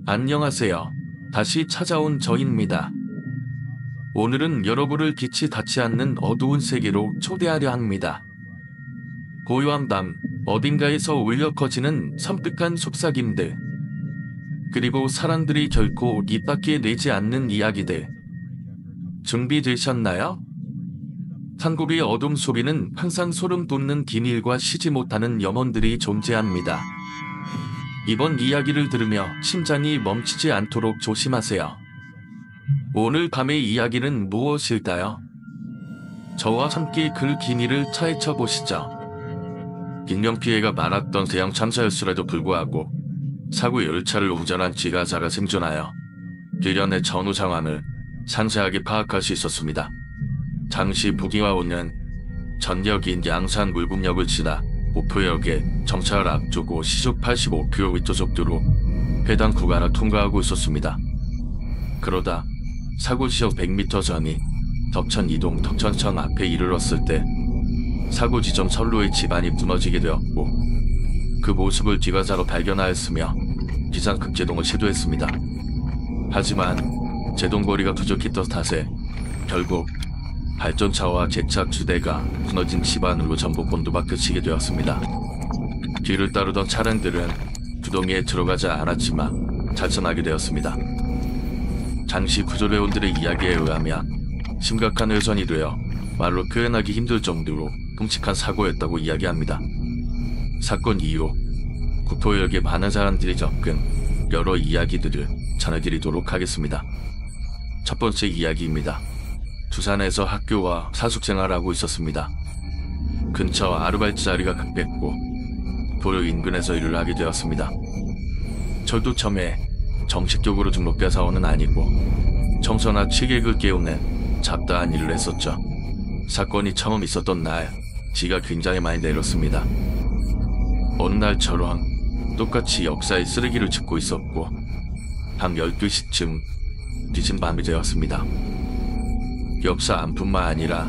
안녕하세요. 다시 찾아온 저입니다. 오늘은 여러분을 빛이 닿지 않는 어두운 세계로 초대하려 합니다. 고요한 밤, 어딘가에서 울려 퍼지는 섬뜩한 속삭임들, 그리고 사람들이 결코 입 밖에 내지 않는 이야기들. 준비되셨나요? 한국의 어둠 속에는 항상 소름 돋는 기밀과 쉬지 못하는 염원들이 존재합니다. 이번 이야기를 들으며 심장이 멈추지 않도록 조심하세요. 오늘 밤의 이야기는 무엇일까요? 저와 함께 그 기밀을 파헤쳐 보시죠. 인명피해가 많았던 대형 참사였음에도 불구하고 사고 열차를 운전한 지가자가 생존하여 일련의 전후 상황을 상세하게 파악할 수 있었습니다. 당시 부기와 오는 전역인 양산 물금역을 지나 목포역에 정차를 앞두고 시속 85km 속도로 해당 구간을 통과하고 있었습니다. 그러다 사고 지역 100m 전이 덕천 이동 덕천청 앞에 이르렀을 때 사고 지점 선로의 지반이 무너지게 되었고 그 모습을 뒤가자로 발견하였으며 비상급제동을 시도했습니다. 하지만 제동거리가 부족했던 탓에 결국 발전차와 제차 2대가 무너진 지반으로 전부 곤두박질치게 되었습니다. 뒤를 따르던 차량들은 구덩이에 들어가지 않았지만 탈선하게 되었습니다. 당시 구조대원들의 이야기에 의하면 심각한 훼손이 되어 말로 표현하기 힘들 정도로 끔찍한 사고였다고 이야기합니다. 사건 이후 구포역에 많은 사람들이 접근, 여러 이야기들을 전해드리도록 하겠습니다. 첫 번째 이야기입니다. 두산에서 학교와 사숙생활하고 있었습니다. 근처 아르바이트 자리가 급했고 도로 인근에서 일을 하게 되었습니다. 철도청에 정식적으로 등록된 사원은 아니고 청소나 취객을 깨우는 잡다한 일을 했었죠. 사건이 처음 있었던 날 지가 굉장히 많이 내렸습니다. 어느 날처럼 똑같이 역사에 쓰레기를 줍고 있었고 밤 12시쯤 늦은 밤이 되었습니다. 역사 안뿐만 아니라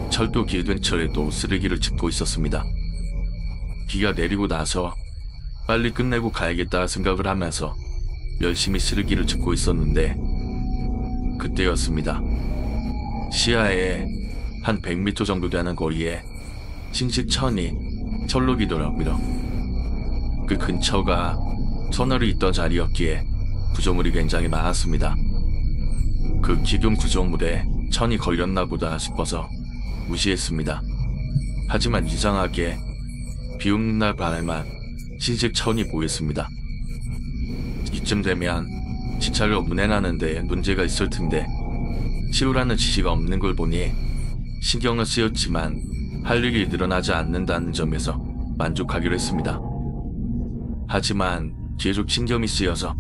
철도 길 근처에도 쓰레기를 줍고 있었습니다. 비가 내리고 나서 빨리 끝내고 가야겠다 생각을 하면서 열심히 쓰레기를 줍고 있었는데 그때였습니다. 시야에 한 100m 정도 되는 거리에 신식천이 철로기더라고요. 그 근처가 터널이 있던 자리였기에 구조물이 굉장히 많았습니다. 그 기둥 구조물에 천이 걸렸나 보다 싶어서 무시했습니다. 하지만 이상하게 비 오는 날 밤에만 신식천이 보였습니다. 이쯤 되면 지차를 운행하는데 문제가 있을 텐데 치우라는 지시가 없는 걸 보니 신경은 쓰였지만 할 일이 늘어나지 않는다는 점에서 만족하기로 했습니다. 하지만 계속 신경이 쓰여서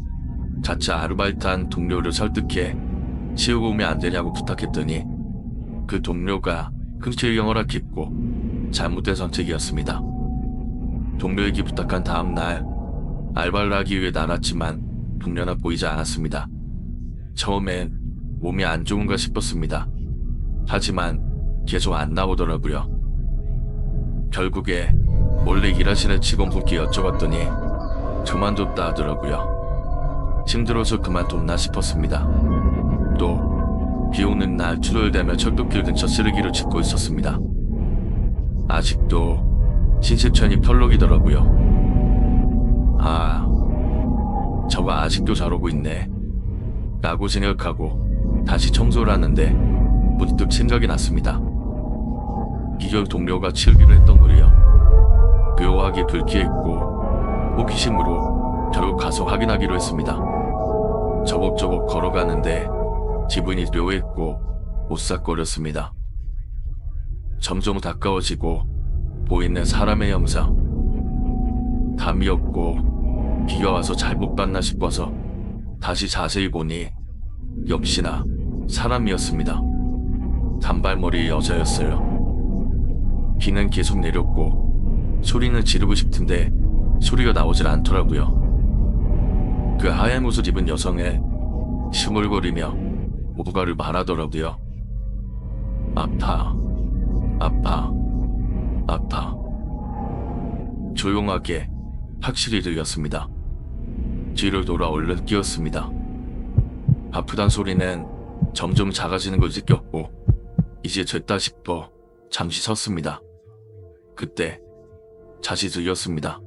자차 아르바이트한 동료를 설득해 치우고 오면 안 되냐고 부탁했더니 그 동료가 흥칠 영어라 깊고 잘못된 선택이었습니다. 동료에게 부탁한 다음 날 알바를 하기 위해 나갔지만 동료는 보이지 않았습니다. 처음엔 몸이 안 좋은가 싶었습니다. 하지만 계속 안 나오더라고요. 결국에 원래 일하시는 직원분께 여쭤봤더니 그만뒀다 하더라고요. 힘들어서 그만뒀나 싶었습니다. 또 비 오는 날 출혈되며 철도길 근처 쓰레기를 줍고 있었습니다. 아직도 신식천이 털럭이더라고요. 아, 저가 아직도 저러고 있네 라고 생각하고 다시 청소를 하는데 문득 생각이 났습니다. 이전 동료가 치우기로 했던 거리요. 묘하게 불쾌했고 호기심으로 결국 가서 확인하기로 했습니다. 저벅저벅 걸어가는데 기분이 묘했고 오싹거렸습니다. 점점 가까워지고 보이는 사람의 형상. 담이었고 비가 와서 잘못 봤나 싶어서 다시 자세히 보니 역시나 사람이었습니다. 단발머리 여자였어요. 비는 계속 내렸고 소리는 지르고 싶은데 소리가 나오질 않더라고요. 그 하얀 옷을 입은 여성의 시물거리며 뭔가를 말하더라고요. 아파, 아파, 아파. 조용하게 확실히 들렸습니다. 뒤로 돌아 얼른 끼었습니다. 아프단 소리는 점점 작아지는 걸 느꼈고 이제 됐다 싶어 잠시 섰습니다. 그때 다시 들렸습니다.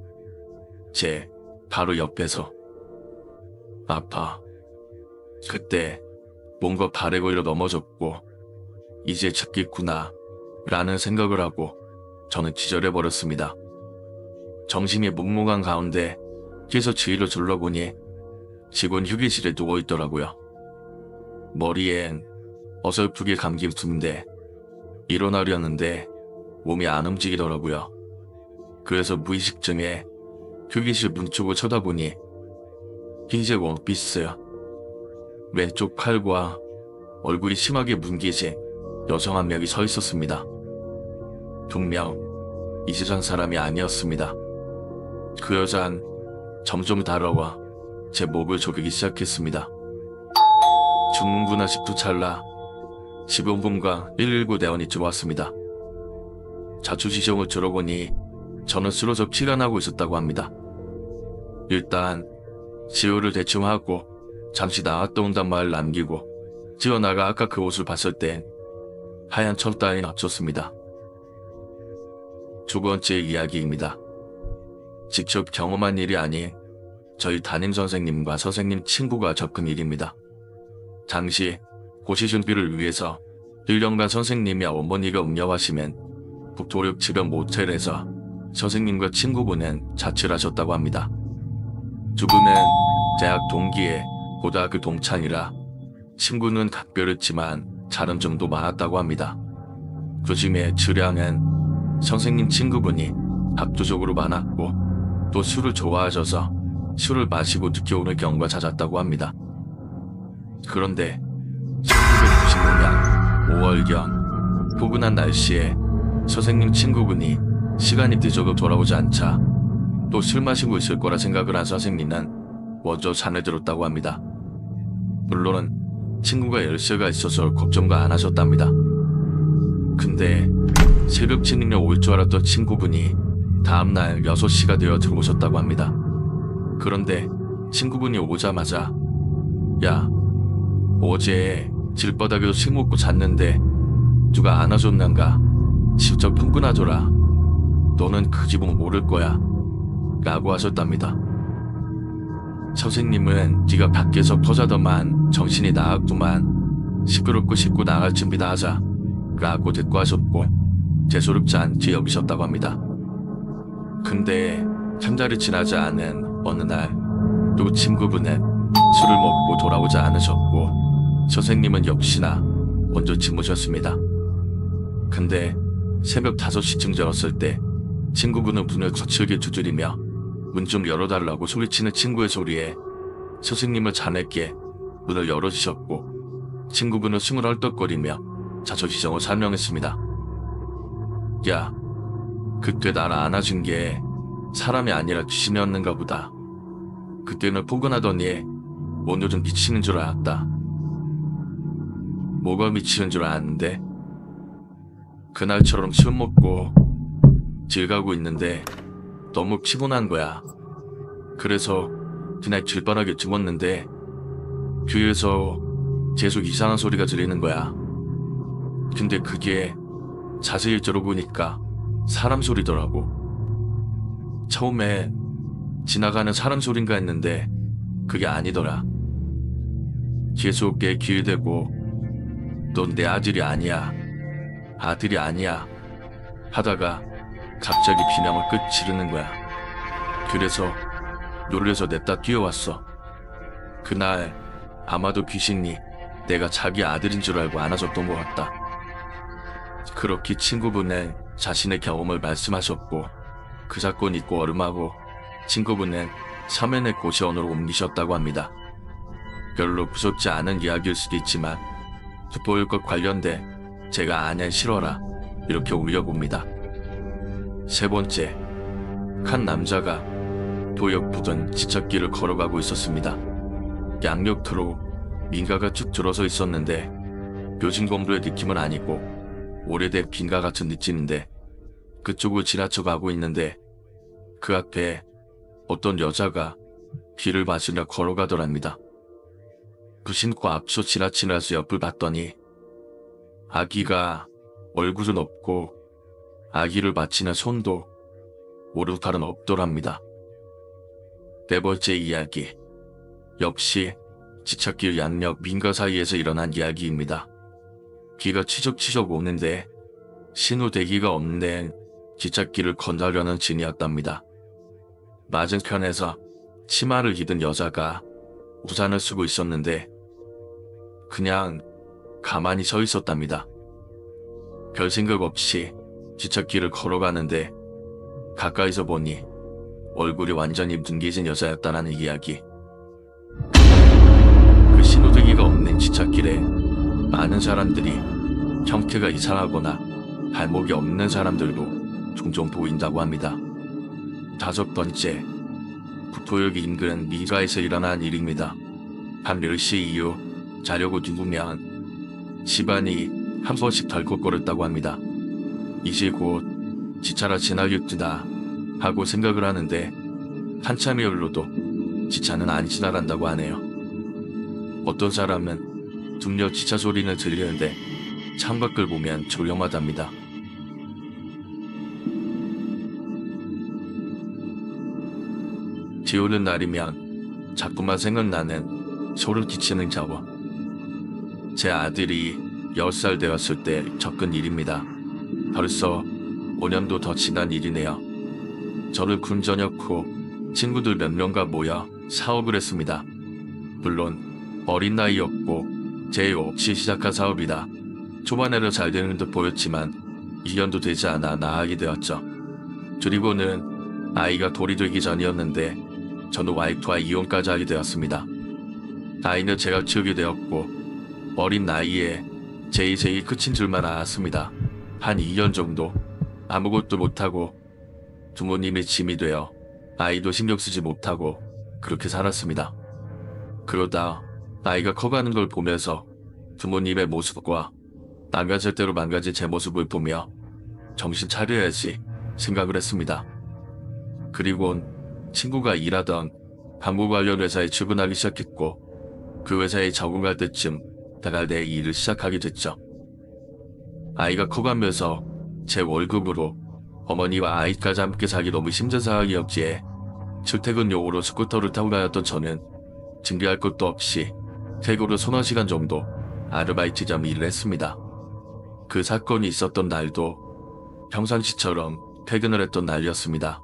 제 바로 옆에서. 아파. 그때 뭔가 발에 걸려 넘어졌고 이제 죽겠구나 라는 생각을 하고 저는 기절해버렸습니다. 정신이 몽롱한 가운데 계속 주위를 둘러보니 직원 휴게실에 누워있더라고요. 머리엔 어설프게 감긴 둔데 일어나려는데 몸이 안 움직이더라고요. 그래서 무의식중에 휴게실 문 쪽을 쳐다보니 흰색 원피스, 왼쪽 팔과 얼굴이 심하게 뭉개진 여성 한 명이 서 있었습니다. 분명 이세상 사람이 아니었습니다. 그 여잔 점점 다가와 제 목을 조르기 시작했습니다. 죽는구나 싶은 찰나 지원분과 119 대원이 들어왔습니다. 자초지종을 들어보니 저는 쓰러져 피가 나고 있었다고 합니다. 일단 치료를 대충 하고 잠시 나갔다 온단 말을 남기고 뛰어나가 아까 그 옷을 봤을 땐 하얀 천 따위 없었습니다. 두 번째 이야기입니다. 직접 경험한 일이 아닌 저희 담임선생님과 선생님 친구가 접근 일입니다. 당시 고시 준비를 위해서 1년간 선생님이 어머니가 운영하시면 북도력 주변 모텔에서 선생님과 친구분은 자취를 하셨다고 합니다. 두 분은 대학 동기에 고등학교 동창이라 친구는 각별했지만 다른 점도 많았다고 합니다. 그 중에 주량은 선생님 친구분이 압도적으로 많았고 또 술을 좋아하셔서 술을 마시고 늦게 오는 경우가 잦았다고 합니다. 그런데 1995년 5월경 포근한 날씨에 선생님 친구분이 시간이 늦어도 돌아오지 않자 또 술 마시고 있을 거라 생각을 한 선생님은 먼저 잔을 들었다고 합니다. 물론 친구가 열쇠가 있어서 걱정도 안 하셨답니다. 근데 새벽 진행료 올 줄 알았던 친구분이 다음날 6시가 되어 들어오셨다고 합니다. 그런데 친구분이 오자마자 야, 어제 길바닥에서 술 먹고 잤는데 누가 안아줬는가? 직접 통근하더라. 너는 그 기분 모를 거야 라고 하셨답니다. 선생님은 네가 밖에서 터자더만 정신이 나갔구만. 시끄럽고 씻고 나갈 준비다 하자 라고 대꾸하셨고 대수롭지 않게 여기셨다고 합니다. 근데 한 달이 지나지 않은 어느 날 또 친구분은 술을 먹고 돌아오지 않으셨고 선생님은 역시나 먼저 주무셨습니다. 근데 새벽 5시쯤 되었을 때 친구분은 문을 거칠게 두드리며 문 좀 열어달라고 소리치는 친구의 소리에 선생님은 자네께 문을 열어주셨고 친구분은 숨을 헐떡거리며 자초지종을 설명했습니다. 야, 그때 날 안아준 게 사람이 아니라 귀신이었는가 보다. 그때는 포근하더니 오늘은 미치는 줄 알았다. 뭐가 미치는 줄 아는데? 그날처럼 술 먹고 길 가고 있는데 너무 피곤한 거야. 그래서 그날 길바닥에 죽었는데 귀에서 계속 이상한 소리가 들리는 거야. 근데 그게 자세히 들어보니까 사람 소리더라고. 처음에 지나가는 사람 소린가 했는데 그게 아니더라. 계속 내 귀에 대고 넌 내 아들이 아니야. 아들이 아니야. 하다가 갑자기 비명을 끝 지르는 거야. 그래서 놀래서 냅다 뛰어왔어. 그날 아마도 귀신이 내가 자기 아들인 줄 알고 안아줬던 것 같다. 그렇게 친구분은 자신의 경험을 말씀하셨고 그 사건 잊고 얼음하고 친구분은 3회 내 고시원으로 옮기셨다고 합니다. 별로 무섭지 않은 이야기일 수도 있지만 돋보일 것 관련돼 제가 아냐 싫어라 이렇게 올려봅니다. 세 번째, 한 남자가 도역 부근 지척길을 걸어가고 있었습니다. 양옆으로 민가가 쭉 들어서 있었는데 묘진 건물의 느낌은 아니고 오래된 빈가 같은 느낌인데 그쪽을 지나쳐 가고 있는데 그 앞에 어떤 여자가 귀를 맞으려 걸어가더랍니다. 부신고 앞서 지나치면서 옆을 봤더니 아기가 얼굴은 없고 아기를 받치는 손도 오른팔은 없더랍니다. 네 번째 이야기. 역시 지찻길 양옆 민가 사이에서 일어난 이야기입니다. 비가 치적치적 오는데 신호대기가 없는 지찻길을 건너려는 진이었답니다. 맞은편에서 치마를 입은 여자가 우산을 쓰고 있었는데 그냥 가만히 서 있었답니다. 별 생각 없이 지찻길을 걸어가는데 가까이서 보니 얼굴이 완전히 뭉개진 여자였다는 이야기. 그 신호대기가 없는 지찻길에 많은 사람들이 형태가 이상하거나 발목이 없는 사람들도 종종 보인다고 합니다. 다섯 번째, 구포역 인근 미가에서 일어난 일입니다. 밤 10시 이후 자려고 누우면 집안이 한 번씩 덜컥거렸다고 합니다. 이제 곧 지차가 지나겠구나 하고 생각을 하는데 한참이 흘러도 지차는 안 지나간다고 하네요. 어떤 사람은 동료 지차 소리는 들리는데 창밖을 보면 조용하답니다. 비 오는 날이면 자꾸만 생각나는 소름 끼치는 자원. 제 아들이 10살 되었을 때 겪은 일입니다. 벌써 5년도 더 지난 일이네요. 저는 군 전역 후 친구들 몇 명과 모여 사업을 했습니다. 물론 어린 나이였고 제의 없이 시작한 사업이라 초반에는 잘 되는 듯 보였지만 2년도 되지 않아 나가게 되었죠. 그리고는 아이가 돌이 되기 전이었는데 저는 와이프와 이혼까지 하게 되었습니다. 아이는 제가 키우게 되었고 어린 나이에 제 인생이 끝인 줄만 알았습니다. 한 2년 정도 아무것도 못하고 부모님의 짐이 되어 아이도 신경 쓰지 못하고 그렇게 살았습니다. 그러다 아이가 커가는 걸 보면서 부모님의 모습과 망가질 대로 망가진 제 모습을 보며 정신 차려야지 생각을 했습니다. 그리곤 친구가 일하던 광고 관련 회사에 출근하기 시작했고 그 회사에 적응할 때쯤 내가 내 일을 시작하게 됐죠. 아이가 커가면서 제 월급으로 어머니와 아이까지 함께 살기 너무 힘든 상황이었기에 출퇴근용으로 스쿠터를 타고 다녔던 저는 준비할 것도 없이 퇴근으로 서너 시간 정도 아르바이트점 일을 했습니다. 그 사건이 있었던 날도 평상시처럼 퇴근을 했던 날이었습니다.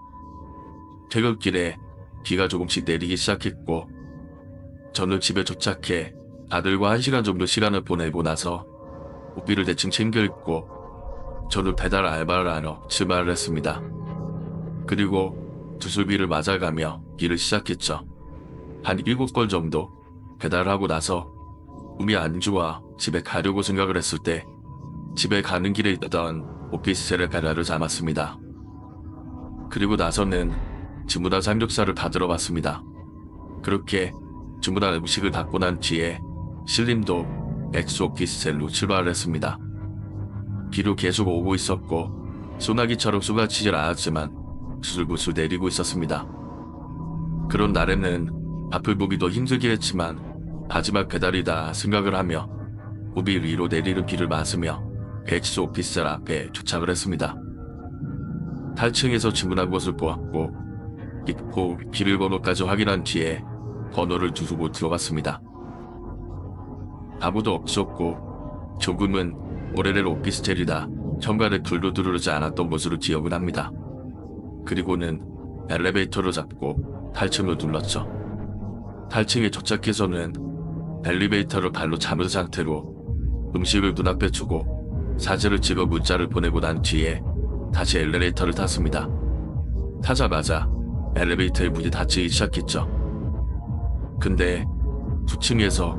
퇴근길에 비가 조금씩 내리기 시작했고 저는 집에 도착해 아들과 1시간 정도 시간을 보내고 나서 옷비를 대충 챙겨 입고 저는 배달 알바를 하러 출발을 했습니다. 그리고 두술비를 맞아가며 일을 시작했죠. 한 7번 정도 배달하고 나서 몸이 안 좋아 집에 가려고 생각을 했을 때 집에 가는 길에 있던 오피스텔의 배달을 잡았습니다. 그리고 나서는 주문한 삼겹살을 받으러 왔습니다. 그렇게 주문한 음식을 받고 난 뒤에 신림도 엑소 오피스텔로 출발을 했습니다. 비도 계속 오고 있었고 소나기처럼 쏟아지질 않았지만 수술부술 내리고 있었습니다. 그런 날에는 밥을 보기도 힘들게 했지만 마지막 배달이다 생각을 하며 우비 위로 내리는 비를 맞으며 엑소 오피스텔 앞에 도착을 했습니다. 8층에서 주문한 것을 보았고 입고 비밀번호까지 확인한 뒤에 번호를 누르고 들어갔습니다. 아무도 없었고 조금은 오래된 오피스텔이라 현관에 불도 들어오지 않았던 것으로 기억을 합니다. 그리고는 엘리베이터를 잡고 8층을 눌렀죠. 8층에 도착해서는 엘리베이터를 발로 잡은 상태로 음식을 눈앞에 두고 사진을 찍어 문자를 보내고 난 뒤에 다시 엘리베이터를 탔습니다. 타자마자 엘리베이터의 문이 닫히기 시작했죠. 근데 2층에서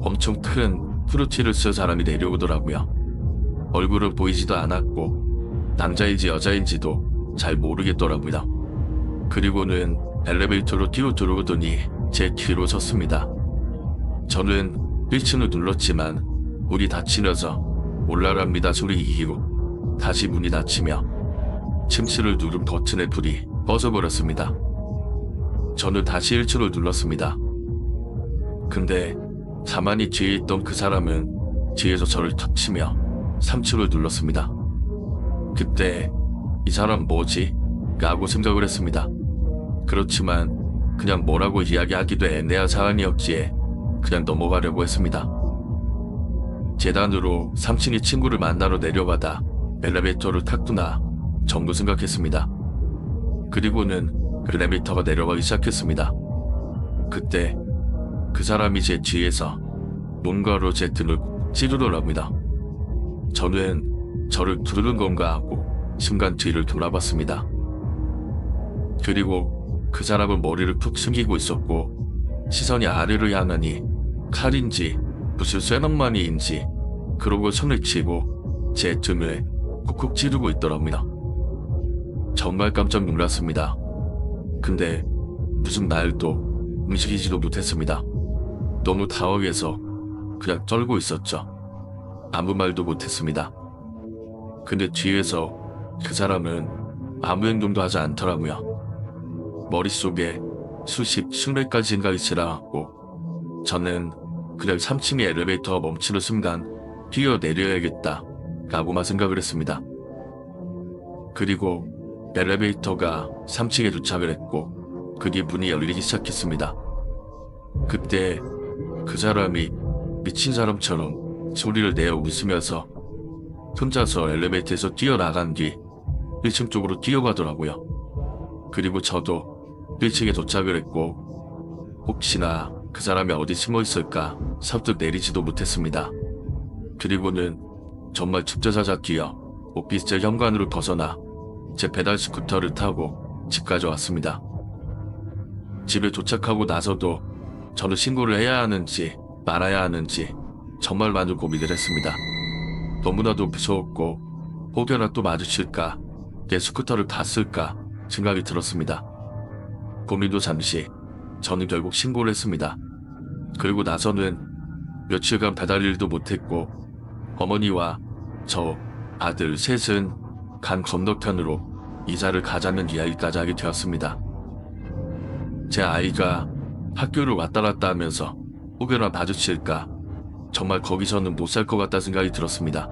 엄청 큰 후르티를 쓴 사람이 내려오더라고요. 얼굴은 보이지도 않았고 남자인지 여자인지도 잘 모르겠더라고요. 그리고는 엘리베이터로 뛰어 들어오더니 제 뒤로 섰습니다. 저는 1층을 눌렀지만 문이 닫히면서 올라갑니다 소리 이후 다시 문이 닫히며 침실을 누른 버튼의 불이 꺼져버렸습니다. 저는 다시 1층을 눌렀습니다. 근데 가만히 뒤에 있던 그 사람은 뒤에서 저를 탁 치며 3층을 눌렀습니다. 그때 이 사람 뭐지? 라고 생각을 했습니다. 그렇지만 그냥 뭐라고 이야기하기도 애매한 상황이었기에 그냥 넘어가려고 했습니다. 계단으로 3층의 친구를 만나러 내려가다 엘리베이터를 탔구나 정도 생각했습니다. 그리고는 엘리베이터가 내려가기 시작했습니다. 그때 그 사람이 제 뒤에서 뭔가로 제 등을 찌르더랍니다. 저는 저를 두르는 건가 하고 순간 뒤를 돌아봤습니다. 그리고 그 사람은 머리를 푹 숨기고 있었고 시선이 아래로 향하니 칼인지 무슨 쇠낭만이인지 그러고 손을 치고 제 등을 콕콕 찌르고 있더랍니다. 정말 깜짝 놀랐습니다. 근데 무슨 말도 움직이지도 못했습니다. 너무 당황해서 그냥 떨고 있었죠. 아무 말도 못했습니다. 근데 뒤에서 그 사람은 아무 행동도 하지 않더라고요. 머릿속에 수백 가지 생각이 지나갔고 저는 그냥 3층의 엘리베이터가 멈추는 순간 뛰어내려야겠다 라고만 생각을 했습니다. 그리고 엘리베이터가 3층에 도착을 했고 그 뒤 문이 열리기 시작했습니다. 그때 그 사람이 미친 사람처럼 소리를 내어 웃으면서 혼자서 엘리베이터에서 뛰어나간 뒤 1층 쪽으로 뛰어가더라고요. 그리고 저도 1층에 도착을 했고 혹시나 그 사람이 어디 숨어 있을까 선뜻 내리지도 못했습니다. 그리고는 정말 죽자자자 뛰어 오피스텔 현관으로 벗어나 제 배달 스쿠터를 타고 집까지 왔습니다. 집에 도착하고 나서도 저는 신고를 해야 하는지 말아야 하는지 정말 많은 고민을 했습니다. 너무나도 무서웠고 혹여나 또 마주칠까 내 스쿠터를 탔을까 생각이 들었습니다. 고민도 잠시 저는 결국 신고를 했습니다. 그리고 나서는 며칠간 배달 일도 못했고 어머니와 저 아들 셋은 간 건너편으로 이사를 가자는 이야기까지 하게 되었습니다. 제 아이가 학교를 왔다 갔다 하면서 혹여나 마주칠까 정말 거기서는 못 살 것 같다 생각이 들었습니다.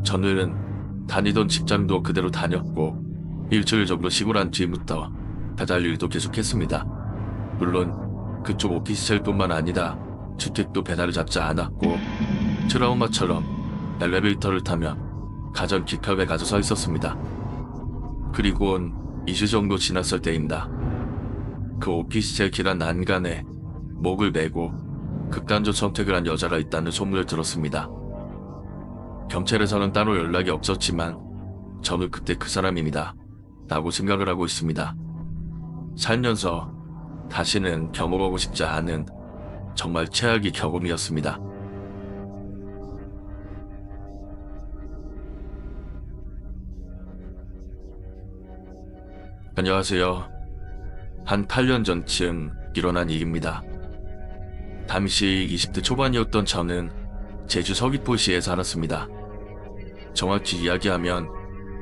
저는 다니던 직장도 그대로 다녔고 일주일 정도 쉬고 난 뒤부터 배달 일도 계속했습니다. 물론 그쪽 오피스텔뿐만 아니라 주택도 배달을 잡지 않았고 트라우마처럼 엘리베이터를 타면 가전 기캅에 가서 서 있었습니다. 그리고는 2주 정도 지났을 때입니다. 그 오피스텔 계단 난간에 목을 메고 극단적 선택을 한 여자가 있다는 소문을 들었습니다. 경찰에서는 따로 연락이 없었지만 저는 그때 그 사람입니다 라고 생각을 하고 있습니다. 살면서 다시는 경험하고 싶지 않은 정말 최악의 경험이었습니다. 안녕하세요. 한 8년 전쯤 일어난 일입니다. 당시 20대 초반이었던 저는 제주 서귀포시에 살았습니다. 정확히 이야기하면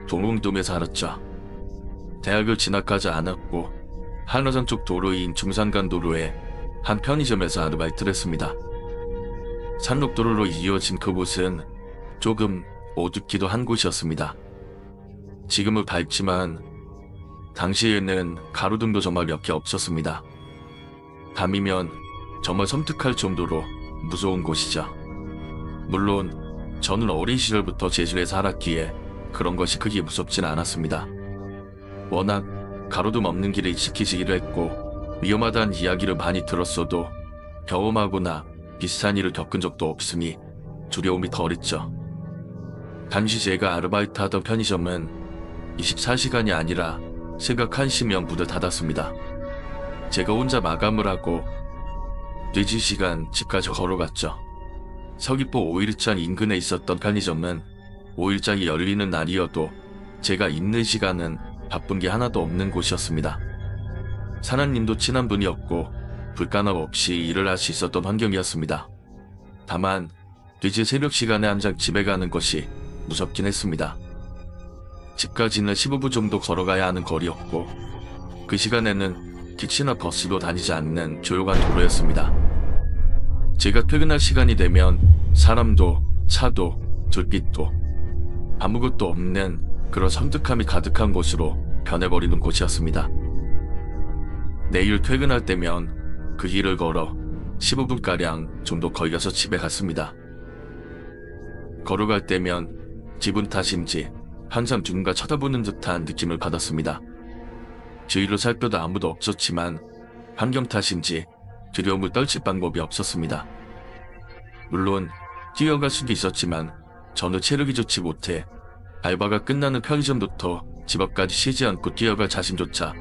동흥동에 살았죠. 대학을 진학하지 않았고 한라산 쪽 도로인 중산간 도로에 한 편의점에서 아르바이트를 했습니다. 산록도로로 이어진 그곳은 조금 어둡기도 한 곳이었습니다. 지금은 밝지만 당시에는 가로등도 정말 몇 개 없었습니다. 밤이면 정말 섬뜩할 정도로 무서운 곳이죠. 물론 저는 어린 시절부터 제주에 살았기에 그런 것이 크게 무섭진 않았습니다. 워낙 가로등 없는 길에 익숙해지기도 했고 위험하다는 이야기를 많이 들었어도 경험하거나 비슷한 일을 겪은 적도 없으니 두려움이 덜했죠. 당시 제가 아르바이트 하던 편의점은 24시간이 아니라 새벽 1시면 문을 닫았습니다. 제가 혼자 마감을 하고 4시간 집까지 걸어갔죠. 서귀포 5일장 인근에 있었던 편의점은 5일장이 열리는 날이어도 제가 있는 시간은 바쁜 게 하나도 없는 곳이었습니다. 사장님도 친한 분이었고 불가능 없이 일을 할 수 있었던 환경이었습니다. 다만 늦은 새벽 시간에 항상 집에 가는 것이 무섭긴 했습니다. 집까지는 15분 정도 걸어가야 하는 거리였고 그 시간에는 택시나 버스도 다니지 않는 조용한 도로였습니다. 제가 퇴근할 시간이 되면 사람도 차도 불빛도 아무것도 없는 그런 섬뜩함이 가득한 곳으로 변해버리는 곳이었습니다. 내일 퇴근할 때면 그 길을 걸어 15분가량 정도 거리 가서 집에 갔습니다. 걸어갈 때면 기분 탓인지 항상 누군가 쳐다보는 듯한 느낌을 받았습니다. 주위로 살펴도 아무도 없었지만 환경 탓인지 두려움을 떨칠 방법이 없었습니다. 물론 뛰어갈 수도 있었지만 저는 체력이 좋지 못해 알바가 끝나는 편의점부터 집 앞까지 쉬지 않고 뛰어갈 자신조차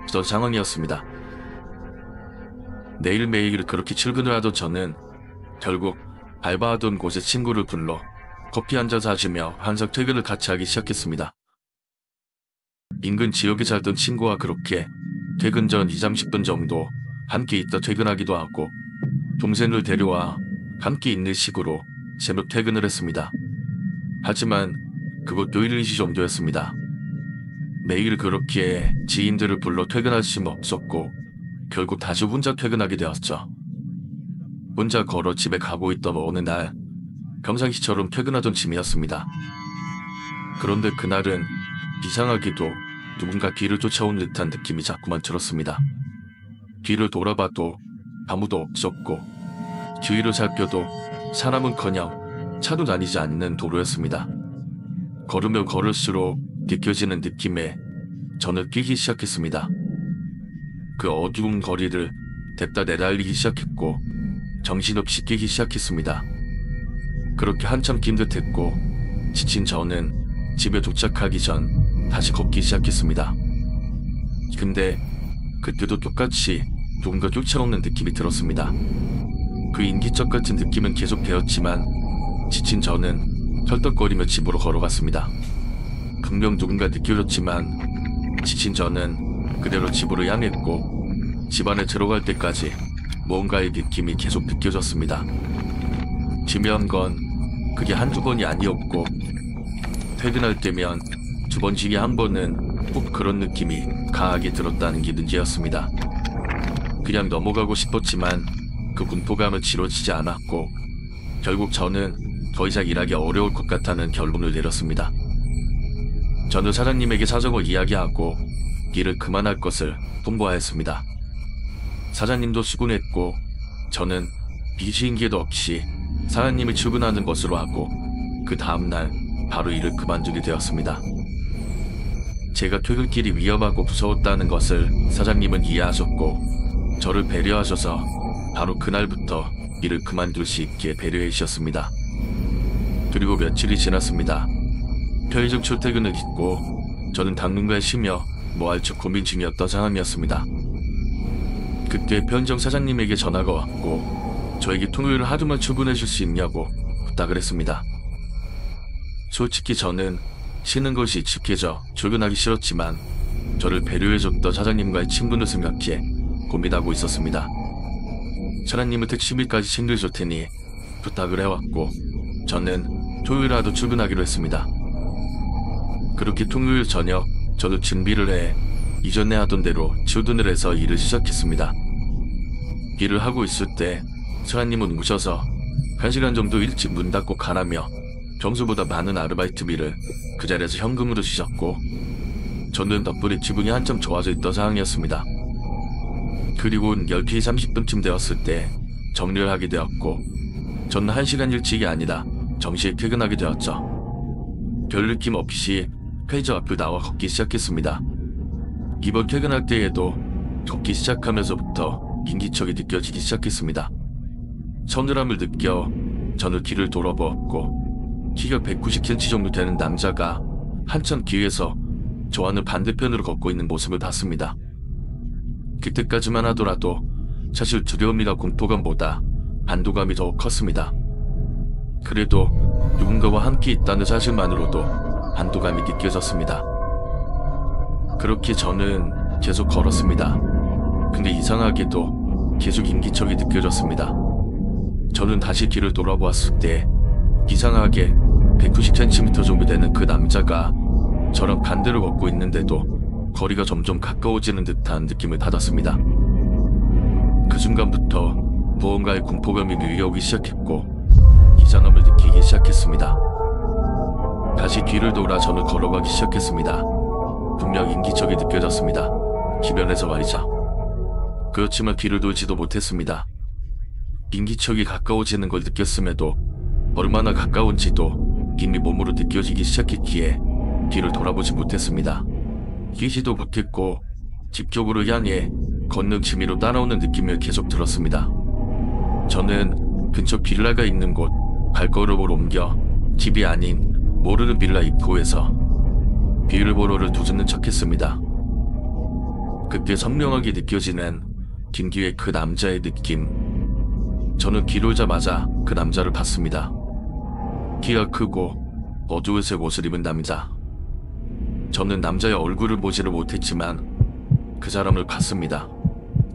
없던 상황이었습니다. 매일매일 그렇게 출근을 하던 저는 결국 알바하던 곳에 친구를 불러 커피 한잔 사주며 항상 퇴근을 같이 하기 시작했습니다. 인근 지역에 살던 친구와 그렇게 퇴근 전 20-30분 정도 함께 있다 퇴근하기도 하고 동생을 데려와 함께 있는 식으로 새벽 퇴근을 했습니다. 하지만 그것도 1-2시 정도였습니다. 매일 그렇게 지인들을 불러 퇴근할 수는 없었고 결국 다시 혼자 퇴근하게 되었죠. 혼자 걸어 집에 가고 있던 어느 날 평상시처럼 퇴근하던 짐이었습니다. 그런데 그날은 이상하게도 누군가 뒤를 쫓아온 듯한 느낌이 자꾸만 들었습니다. 뒤를 돌아봐도 아무도 없었고 주위를 살펴도 사람은커녕 차도 다니지 않는 도로였습니다. 걸으면 걸을수록 느껴지는 느낌에 저는 뛰기 시작했습니다. 그 어두운 거리를 냅다 내달리기 시작했고 정신없이 뛰기 시작했습니다. 그렇게 한참 뛴 듯했고 지친 저는 집에 도착하기 전 다시 걷기 시작했습니다. 근데 그때도 똑같이 누군가 쫓아오는 느낌이 들었습니다. 그 인기척 같은 느낌은 계속되었지만 지친 저는 털떡거리며 집으로 걸어갔습니다. 분명 누군가 느껴졌지만 지친 저는 그대로 집으로 향했고 집 안에 들어갈 때까지 뭔가의 느낌이 계속 느껴졌습니다. 중요한 건 그게 한두 번이 아니었고 퇴근할 때면 두 번 중에 한 번은 꼭 그런 느낌이 강하게 들었다는 게 문제였습니다. 그냥 넘어가고 싶었지만 그 공포감은 지워지지 않았고 결국 저는 더 이상 일하기 어려울 것 같다는 결론을 내렸습니다. 저는 사장님에게 사정을 이야기하고 일을 그만할 것을 통보하였습니다. 사장님도 수긍했고 저는 비수인계도 없이 사장님이 출근하는 것으로 하고 그 다음날 바로 일을 그만두게 되었습니다. 제가 퇴근길이 위험하고 무서웠다는 것을 사장님은 이해하셨고 저를 배려하셔서 바로 그날부터 일을 그만둘 수 있게 배려해 주셨습니다. 그리고 며칠이 지났습니다. 편의점 출퇴근을 잊고 저는 당분간 쉬며 뭐 할지 고민 중이었던 상황이었습니다. 그때 편의점 사장님에게 전화가 왔고 저에게 토요일 하루만 출근해 줄 수 있냐고 부탁을 했습니다. 솔직히 저는 쉬는 것이 익숙해져 출근하기 싫었지만 저를 배려해줬던 사장님과의 친분을 생각해 고민하고 있었습니다. 사장님은 택시비까지 챙겨줄 테니 부탁을 해왔고 저는 토요일 하루 출근하기로 했습니다. 그렇게 토요일 저녁 저도 준비를 해 이전에 하던 대로 출근을 해서 일을 시작했습니다. 일을 하고 있을 때 사장님은 오셔서 1시간 정도 일찍 문 닫고 가라며 평소보다 많은 아르바이트비를 그 자리에서 현금으로 주셨고 저는 덕분에 기분이 한참 좋아져 있던 상황이었습니다. 그리고 10시 30분쯤 되었을 때 정리를 하게 되었고 저는 1시간 일찍이 아니라 정시에 퇴근하게 되었죠. 별 느낌 없이 편의점 앞을 나와 걷기 시작했습니다. 이번 퇴근할 때에도 걷기 시작하면서부터 인기척이 느껴지기 시작했습니다. 서늘함을 느껴 저는 뒤를 돌아보았고 키가 190cm 정도 되는 남자가 한참 뒤에서 저와는 반대편으로 걷고 있는 모습을 봤습니다. 그때까지만 하더라도 사실 두려움이나 공포감보다 안도감이 더욱 컸습니다. 그래도 누군가와 함께 있다는 사실만으로도 안도감이 느껴졌습니다. 그렇게 저는 계속 걸었습니다. 근데 이상하게도 계속 인기척이 느껴졌습니다. 저는 다시 뒤를 돌아보았을 때 이상하게 190cm 정도 되는 그 남자가 저랑 반대로 걷고 있는데도 거리가 점점 가까워지는 듯한 느낌을 받았습니다. 그 순간부터 무언가의 공포감이 밀려오기 시작했고 이상함을 느끼기 시작했습니다. 다시 뒤를 돌아 저는 걸어가기 시작했습니다. 분명 인기척이 느껴졌습니다. 기변에서 말이죠. 그렇지만 뒤를 돌지도 못했습니다. 인기척이 가까워지는 걸 느꼈음에도 얼마나 가까운지도 이미 몸으로 느껴지기 시작했기에 뒤를 돌아보지 못했습니다. 뛰지도 못했고 집 쪽으로 향해 걷는 지미로 따라오는 느낌을 계속 들었습니다. 저는 근처 빌라가 있는 곳 발걸음을 옮겨 집이 아닌 모르는 빌라 입구에서 비밀번호를 두드는 척했습니다. 그때 선명하게 느껴지는 긴 뒤에 그 남자의 느낌. 저는 뒤돌자마자 그 남자를 봤습니다. 키가 크고 어두운색 옷을 입은 남자. 저는 남자의 얼굴을 보지를 못했지만 그 사람을 봤습니다.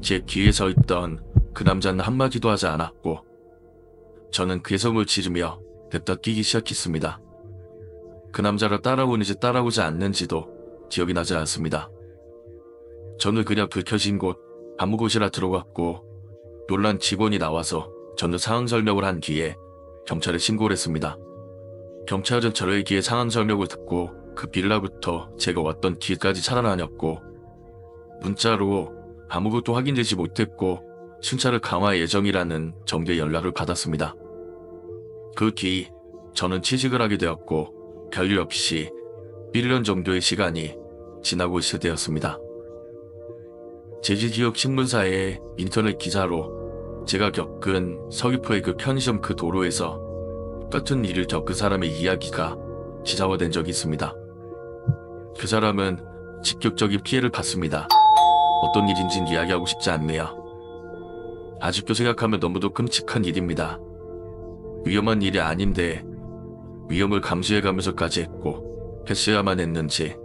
제 뒤에 서 있던 그 남자는 한마디도 하지 않았고 저는 괴성을 지르며 냅다 뛰기 시작했습니다. 그 남자를 따라오는지 따라오지 않는지도 기억이 나지 않습니다. 저는 그냥 불 켜진 곳 아무 곳이나 들어갔고 놀란 직원이 나와서 저는 상황 설명을 한 뒤에 경찰에 신고를 했습니다. 경찰은 저에게 상황 설명을 듣고 그 빌라부터 제가 왔던 길까지 찾아다녔고 문자로 아무것도 확인되지 못했고 순찰을 강화 예정이라는 정도의 연락을 받았습니다. 그 뒤 저는 취직을 하게 되었고 별일 없이 1년 정도의 시간이 지나고 있을 때였습니다. 제주지역 신문사의 인터넷 기사로 제가 겪은 서귀포의 그 편의점 그 도로에서 똑같은 일을 겪은 사람의 이야기가 기사화된 적이 있습니다. 그 사람은 직접적인 피해를 봤습니다. 어떤 일인지는 이야기하고 싶지 않네요. 아직도 생각하면 너무도 끔찍한 일입니다. 위험한 일이 아닌데 위험을 감수해가면서까지 했고 했어야만 했는지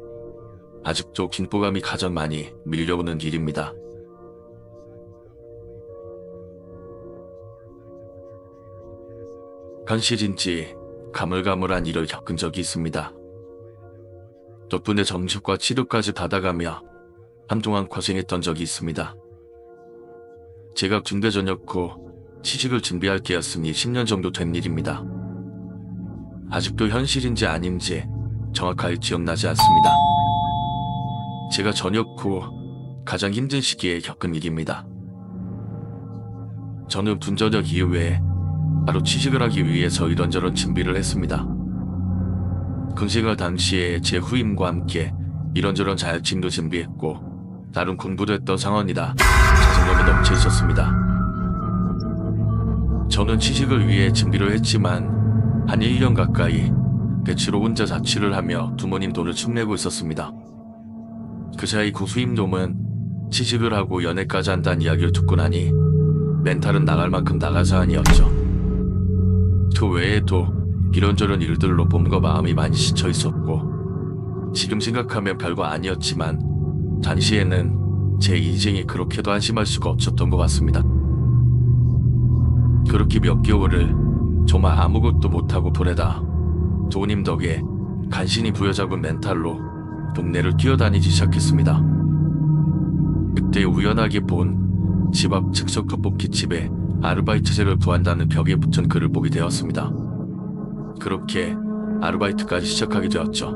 아직도 긴포감이 가장 많이 밀려오는 일입니다. 현실인지 가물가물한 일을 겪은 적이 있습니다. 덕분에 정식과 치료까지 받아가며 한동안 고생했던 적이 있습니다. 제가 군대 전역 후 취직을 준비할 때였으니 10년 정도 된 일입니다. 아직도 현실인지 아닌지 정확하게 기억나지 않습니다. 제가 전역 후 가장 힘든 시기에 겪은 일입니다. 저는 군전역 이후에 바로 취직을 하기 위해서 이런저런 준비를 했습니다. 군생활 당시에 제 후임과 함께 이런저런 자격증도 준비했고 나름 공부도 했던 상황이라 자신감이 넘쳐 있었습니다. 저는 취직을 위해 준비를 했지만 한 1년 가까이 대치로 혼자 자취를 하며 부모님 돈을 축내고 있었습니다. 그 사이 그 후임놈은 취직을 하고 연애까지 한다는 이야기를 듣고 나니 멘탈은 나갈 만큼 나갈 사안이었죠. 그 외에도 이런저런 일들로 몸과 마음이 많이 지쳐 있었고 지금 생각하면 별거 아니었지만 당시에는 제 인생이 그렇게도 한심할 수가 없었던 것 같습니다. 그렇게 몇 개월을 정말 아무것도 못하고 보내다 도님 덕에 간신히 부여잡은 멘탈로 동네를 뛰어다니기 시작했습니다. 그때 우연하게 본 집 앞 즉석 떡볶이집에 아르바이트생을 구한다는 벽에 붙은 글을 보게 되었습니다. 그렇게 아르바이트까지 시작하게 되었죠.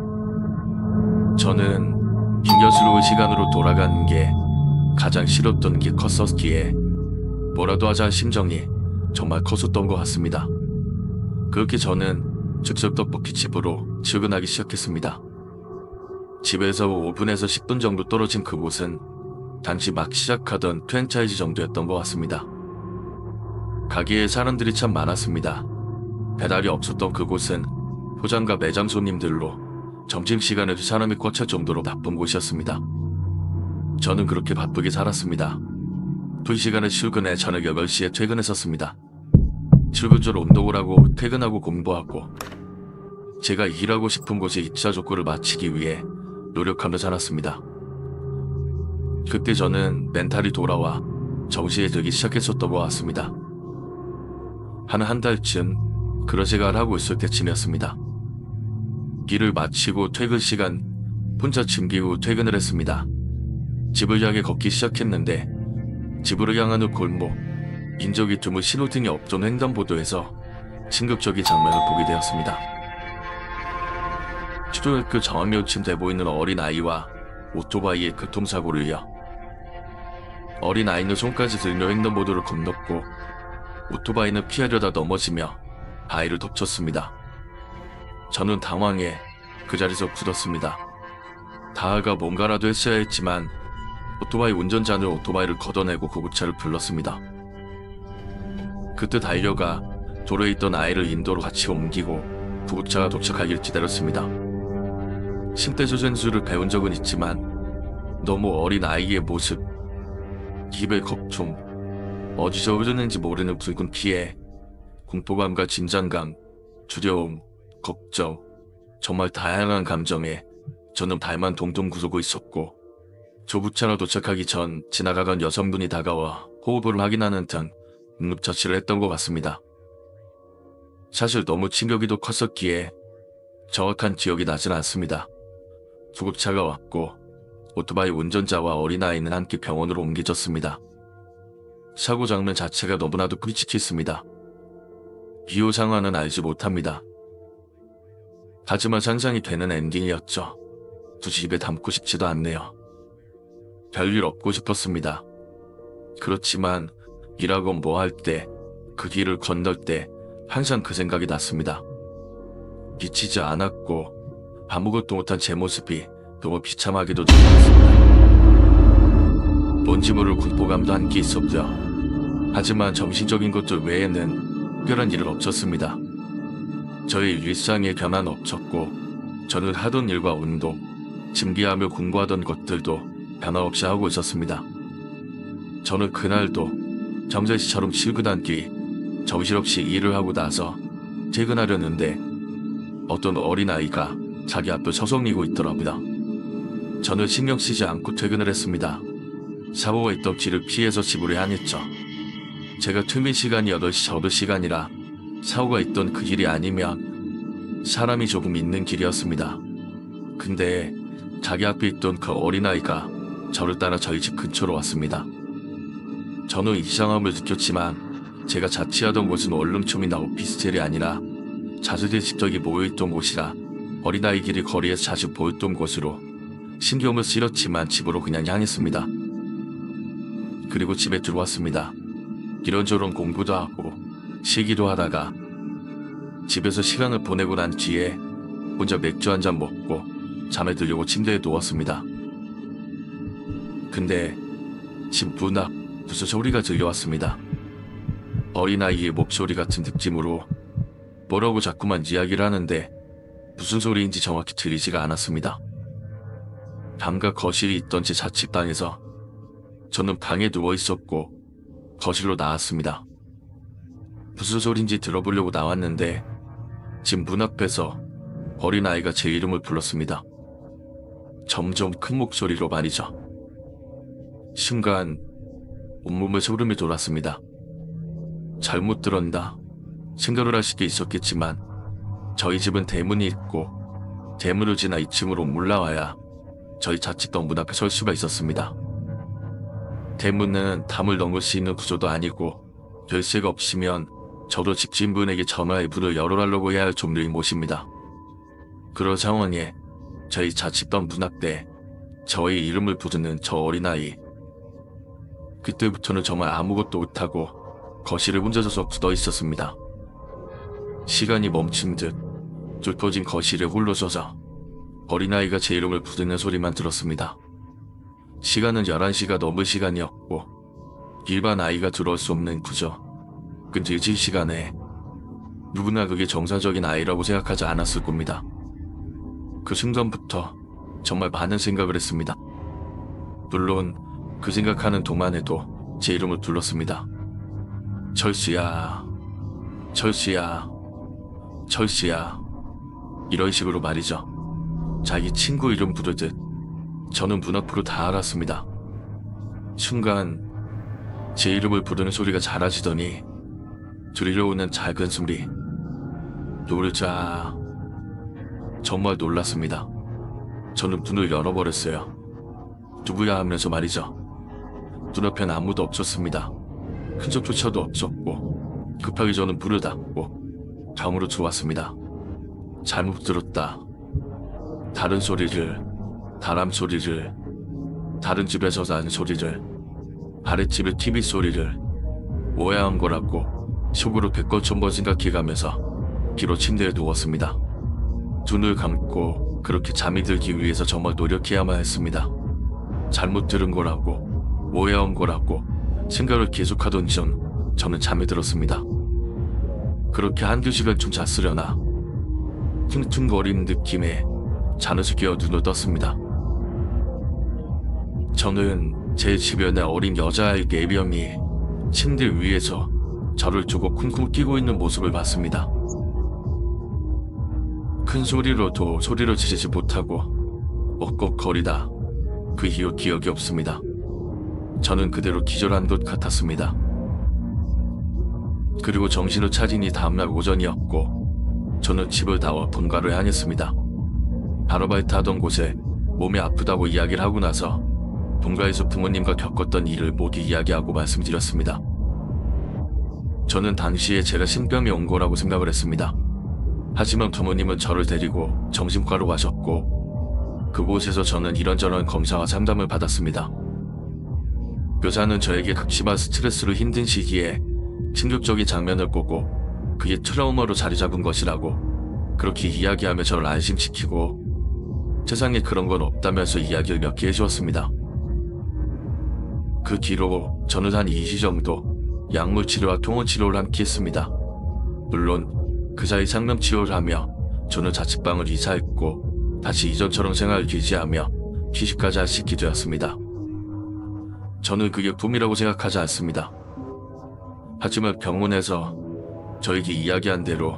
저는 빙겨스러운 시간으로 돌아가는 게 가장 싫었던 게 컸었기에 뭐라도 하자는 심정이 정말 컸었던 것 같습니다. 그렇게 저는 즉석 떡볶이집으로 출근하기 시작했습니다. 집에서 5분에서 10분 정도 떨어진 그곳은 당시 막 시작하던 프랜차이즈 정도였던 것 같습니다. 가게에 사람들이 참 많았습니다. 배달이 없었던 그곳은 포장과 매장 손님들로 점심시간에도 사람이 꽉 찰 정도로 바쁜 곳이었습니다. 저는 그렇게 바쁘게 살았습니다. 토시간에 출근해 저녁 8시에 퇴근했었습니다. 출근 전 운동을 하고 퇴근하고 공부하고 제가 일하고 싶은 곳의 입사 조건을 마치기 위해 노력하며 살았습니다. 그때 저는 멘탈이 돌아와 정시에 들기 시작했었던 것 같습니다. 한 달쯤 그런 생각을 하고 있을 때쯤이었습니다. 일을 마치고 퇴근 시간 혼자 짐기고 퇴근을 했습니다. 집을 향해 걷기 시작했는데 집으로 향하는 골목, 인적이 드문 신호등이 없던 횡단보도에서 충격적인 장면을 보게 되었습니다. 초등학교 저학년쯤 돼 보이는 어린아이와 오토바이의 교통사고를 이어 어린아이는 손까지 들며 횡단보도를 건넜고 오토바이는 피하려다 넘어지며 바위를 덮쳤습니다. 저는 당황해 그 자리에서 굳었습니다. 다하가 뭔가라도 했어야 했지만 오토바이 운전자는 오토바이를 걷어내고 구급차를 불렀습니다. 그때 달려가 도로에 있던 아이를 인도로 같이 옮기고 구급차가 도착하길 기다렸습니다. 심폐소생술을 배운 적은 있지만 너무 어린 아이의 모습, 입의 겁총, 어디서 흐르는지 모르는 붉은 피에 공포감과 긴장감, 두려움, 걱정, 정말 다양한 감정에 저는 발만 동동 구르고 있었고 조부차로 도착하기 전 지나가던 여성분이 다가와 호흡을 확인하는 등 응급처치를 했던 것 같습니다. 사실 너무 충격이 더 컸었기에 정확한 기억이 나진 않습니다. 구급차가 왔고 오토바이 운전자와 어린아이는 함께 병원으로 옮겨졌습니다. 사고 장면 자체가 너무나도 끔찍했습니다. 이후 상황은 알지 못합니다. 하지만 상상이 되는 엔딩이었죠. 굳이 입에 담고 싶지도 않네요. 별일 없고 싶었습니다. 그렇지만 일하고 뭐 할 때, 그 길을 건널 때 항상 그 생각이 났습니다. 미치지 않았고 아무것도 못한 제 모습이 너무 비참하게도 느껴졌습니다. 뭔지 모를 공포감도 함께 있었고요. 하지만 정신적인 것들 외에는 특별한 일은 없었습니다. 저의 일상에 변화는 없었고 저는 하던 일과 운동, 준비하며 공부하던 것들도 변화 없이 하고 있었습니다. 저는 그날도 정자씨처럼 출근한 뒤 정신없이 일을 하고 나서 퇴근하려는데 어떤 어린아이가 자기 앞에 서성이고 있더라고요. 저는 신경 쓰지 않고 퇴근을 했습니다. 사고가 있던 길을 피해서 집으로 향했죠. 제가 퇴근 시간이 8시 접을 시간이라 사고가 있던 그 길이 아니면 사람이 조금 있는 길이었습니다. 근데 자기 앞에 있던 그 어린아이가 저를 따라 저희 집 근처로 왔습니다. 저는 이상함을 느꼈지만 제가 자취하던 곳은 원룸촌이나 오피스텔이 아니라 자수대 집적이 모여있던 곳이라 어린아이들이 거리에서 자주 보였던 곳으로 신경을 쓰였지만 집으로 그냥 향했습니다. 그리고 집에 들어왔습니다. 이런저런 공부도 하고 쉬기도 하다가 집에서 시간을 보내고 난 뒤에 혼자 맥주 한잔 먹고 잠에 들려고 침대에 누웠습니다. 근데 집 문 앞 무슨 소리가 들려왔습니다. 어린아이의 목소리 같은 느낌으로 뭐라고 자꾸만 이야기를 하는데 무슨 소리인지 정확히 들리지가 않았습니다. 방과 거실이 있던 제 자취방에서 저는 방에 누워있었고 거실로 나왔습니다. 무슨 소린지 들어보려고 나왔는데 집 문 앞에서 어린아이가 제 이름을 불렀습니다. 점점 큰 목소리로 말이죠. 순간 온몸에 소름이 돋았습니다. 잘못 들었나 생각을 할 수도 있었겠지만 저희 집은 대문이 있고 대문을 지나 2층으로 올라와야 저희 자취방 문 앞에 설 수가 있었습니다. 대문은 담을 넘을 수 있는 구조도 아니고 열쇠가 없으면 저도 집주인분에게 전화해 문을 열어달라고 해야 할 종류의 못입니다. 그런 상황에 저희 자취방 문 앞에 저의 이름을 부르는 저 어린아이. 그때부터는 정말 아무것도 못하고 거실에 혼자 서서 굳어 있었습니다. 시간이 멈춘 듯 좁혀진 거실에 홀로 서서 어린아이가 제 이름을 부르는 소리만 들었습니다. 시간은 11시가 넘을 시간이었고 일반 아이가 들어올 수 없는 구조. 그 늦은 시간에 누구나 그게 정상적인 아이라고 생각하지 않았을 겁니다. 그 순간부터 정말 많은 생각을 했습니다. 물론 그 생각하는 동안에도 제 이름을 불렀습니다. 철수야, 철수야, 철수야. 이런 식으로 말이죠. 자기 친구 이름 부르듯 저는 문 앞으로 다가갔습니다. 순간 제 이름을 부르는 소리가 작아지더니 들려오는 작은 소리. 놀자. 정말 놀랐습니다. 저는 문을 열어버렸어요. 누구야 하면서 말이죠. 눈앞엔 아무도 없었습니다. 흔적조차도 없었고 급하게 저는 문을 닫고 다음으로 들어왔습니다. 잘못 들었다. 다른 소리를, 다람 소리를, 다른 집에서 나는 소리를, 아랫집의 TV 소리를 오해한 거라고 속으로 100번 생각해가면서 뒤로 침대에 누웠습니다. 눈을 감고 그렇게 잠이 들기 위해서 정말 노력해야만 했습니다. 잘못 들은 거라고, 오해한 거라고 생각을 계속하던 저는 잠에 들었습니다. 그렇게 한두 시간쯤 잤으려나 퉁퉁거리는 느낌에 잠에서 깨어 눈을 떴습니다. 저는 제 주변에 어린 여자아이 4명이 침대 위에서 저를 두고 쿵쿵 뛰고 있는 모습을 봤습니다. 큰 소리로도 소리를 지르지 못하고 억 그 이후 기억이 없습니다. 저는 그대로 기절한 것 같았습니다. 그리고 정신을 차리니 다음날 오전이었고 저는 집을 나와 본가를 향했습니다. 아르바이트 하던 곳에 몸이 아프다고 이야기를 하고 나서 본가에서 부모님과 겪었던 일을 모두 이야기하고 말씀드렸습니다. 저는 당시에 제가 신병이 온 거라고 생각을 했습니다. 하지만 부모님은 저를 데리고 정신과로 가셨고 그곳에서 저는 이런저런 검사와 상담을 받았습니다. 의사는 저에게 극심한 스트레스로 힘든 시기에 충격적인 장면을 보고 그게 트라우마로 자리 잡은 것이라고 그렇게 이야기하며 저를 안심시키고 세상에 그런 건 없다면서 이야기를 몇 개 해주었습니다. 그 뒤로 저는 한 2주 정도 약물치료와 통원치료를 함께 했습니다. 물론 그 사이 상담치료를 하며 저는 자취방을 이사했고 다시 이전처럼 생활을 유지하며 취직까지 할 수 있게 되었습니다. 저는 그게 꿈이라고 생각하지 않습니다. 하지만 병원에서 저에게 이야기한 대로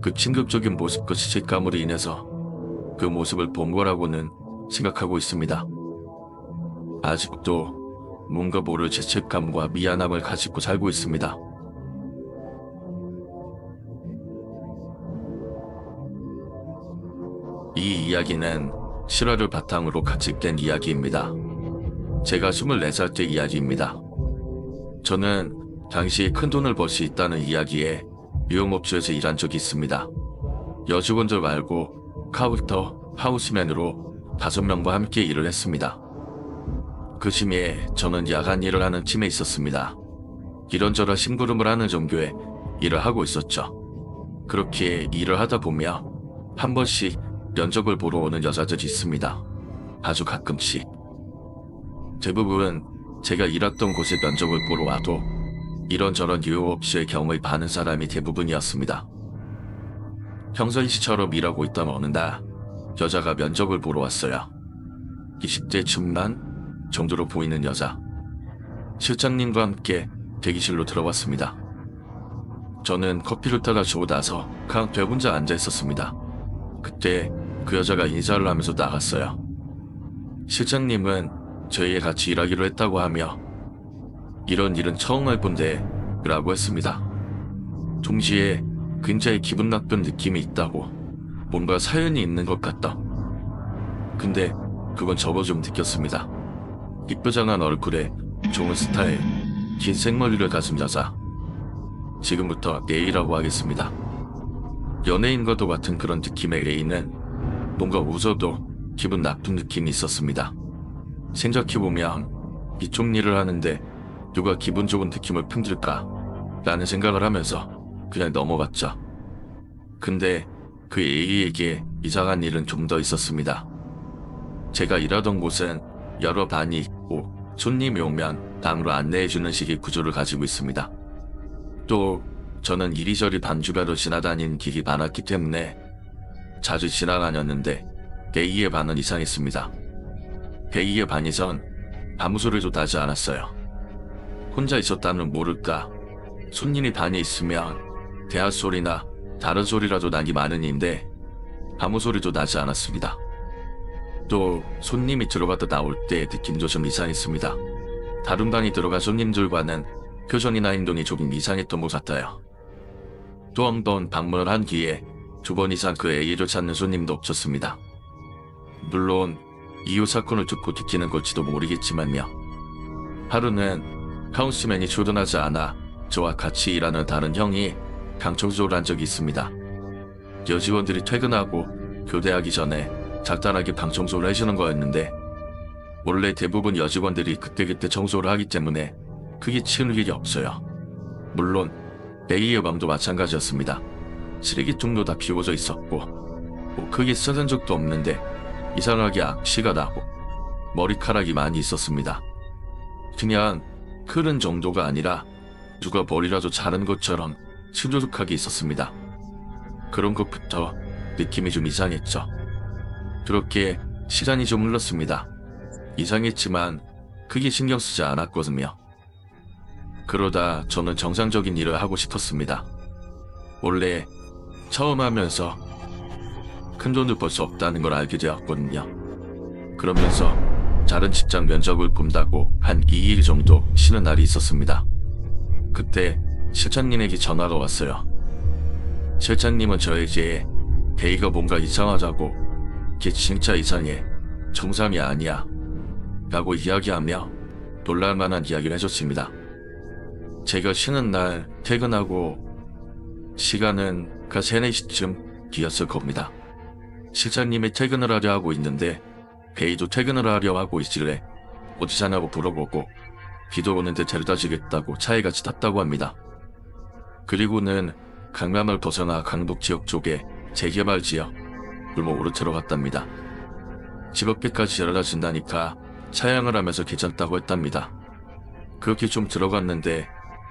그 충격적인 모습과 죄책감으로 인해서 그 모습을 본 거라고는 생각하고 있습니다. 아직도 뭔가 모를 죄책감과 미안함을 가지고 살고 있습니다. 이 이야기는 실화를 바탕으로 가집된 이야기입니다. 제가 24살 때 이야기입니다. 저는 당시에 큰돈을 벌 수 있다는 이야기에 유흥업소에서 일한 적이 있습니다. 여직원들 말고 카운터, 하우스맨으로 5명과 함께 일을 했습니다. 그 심의에 저는 야간 일을 하는 팀에 있었습니다. 이런저런 심부름을 하는 정도의 일을 하고 있었죠. 그렇게 일을 하다 보면 한 번씩 면접을 보러 오는 여자들이 있습니다. 아주 가끔씩. 대부분 제가 일했던 곳에 면접을 보러 와도 이런저런 유흥업소의 경험이 많은 사람이 대부분이었습니다. 평상시처럼 일하고 있던 어느 날 여자가 면접을 보러 왔어요. 20대 중반 정도로 보이는 여자. 실장님과 함께 대기실로 들어왔습니다. 저는 커피를 따라주고 나서 강 벽 혼자 앉아 있었습니다. 그때 그 여자가 인사를 하면서 나갔어요. 실장님은 저희에 같이 일하기로 했다고 하며 이런 일은 처음 해본데 라고 했습니다. 동시에 굉장히 기분 나쁜 느낌이 있다고 뭔가 사연이 있는 것 같다. 근데 그건 저도 좀 느꼈습니다. 이쁘장한 얼굴에 좋은 스타일, 긴 생머리를 가진 여자. 지금부터 A라고 하겠습니다. 연예인과도 같은 그런 느낌의 A는 뭔가 웃어도 기분 나쁜 느낌이 있었습니다. 생각해보면 이쪽 일을 하는데 누가 기분 좋은 느낌을 품들까 라는 생각을 하면서 그냥 넘어갔죠. 근데 그 A에게 이상한 일은 좀 더 있었습니다. 제가 일하던 곳은 여러 반이 있고 손님이 오면 방으로 안내해주는 식의 구조를 가지고 있습니다. 또 저는 이리저리 반 주변으로 지나다니는 길이 많았기 때문에 자주 지나다녔는데 A의 반은 이상했습니다. A의 반에선 아무 소리도 나지 않았어요. 혼자 있었다면 모를까 손님이 반에 있으면 대화 소리나 다른 소리라도 나기 마련인데 아무 소리도 나지 않았습니다. 또 손님이 들어갔다 나올 때 느낌도 좀 이상했습니다. 다른 방에 들어간 손님들과는 표정이나 행동이 조금 이상했던 것 같아요. 또 한 번 방문을 한 뒤에 2번 이상 그 A를 찾는 손님도 없었습니다. 물론 이후 사건을 듣고 뒤끼는 걸지도 모르겠지만요. 하루는 하우스맨이 출근하지 않아 저와 같이 일하는 다른 형이 방청소를 한 적이 있습니다. 여직원들이 퇴근하고 교대하기 전에 간단하게 방청소를 해주는 거였는데 원래 대부분 여직원들이 그때그때 청소를 하기 때문에 크게 치우는 일이 없어요. 물론 A의 방도 마찬가지였습니다. 쓰레기통도 다 비워져 있었고 뭐 크게 쓰는 적도 없는데 이상하게 악취가 나고 머리카락이 많이 있었습니다. 그냥 흐른 정도가 아니라 누가 머리라도 자른 것처럼 수두룩하게 있었습니다. 그런 것부터 느낌이 좀 이상했죠. 그렇게 시간이 좀 흘렀습니다. 이상했지만 크게 신경 쓰지 않았거든요. 그러다 저는 정상적인 일을 하고 싶었습니다. 원래 처음 하면서 큰 돈을 벌 수 없다는 걸 알게 되었거든요. 그러면서 다른 직장 면접을 본다고 한 2일 정도 쉬는 날이 있었습니다. 그때 실장님에게 전화가 왔어요. 실장님은 저에게 베이가 뭔가 이상하다고 걔 진짜 이상해. 정상이 아니야 라고 이야기하며 놀랄만한 이야기를 해줬습니다. 제가 쉬는 날 퇴근하고 시간은 그 3, 4시쯤 뒤였을 겁니다. 실장님이 퇴근을 하려 하고 있는데 베이도 퇴근을 하려 하고 있길래 어디 사냐고 물어보고 비도 오는데 데려다주겠다고 차에 같이 탔다고 합니다. 그리고는 강남을 벗어나 강북 지역 쪽에 재개발 지역 골목으로 들어갔답니다. 집 앞에까지 데려다준다니까 차양을 하면서 괜찮다고 했답니다. 그렇게 좀 들어갔는데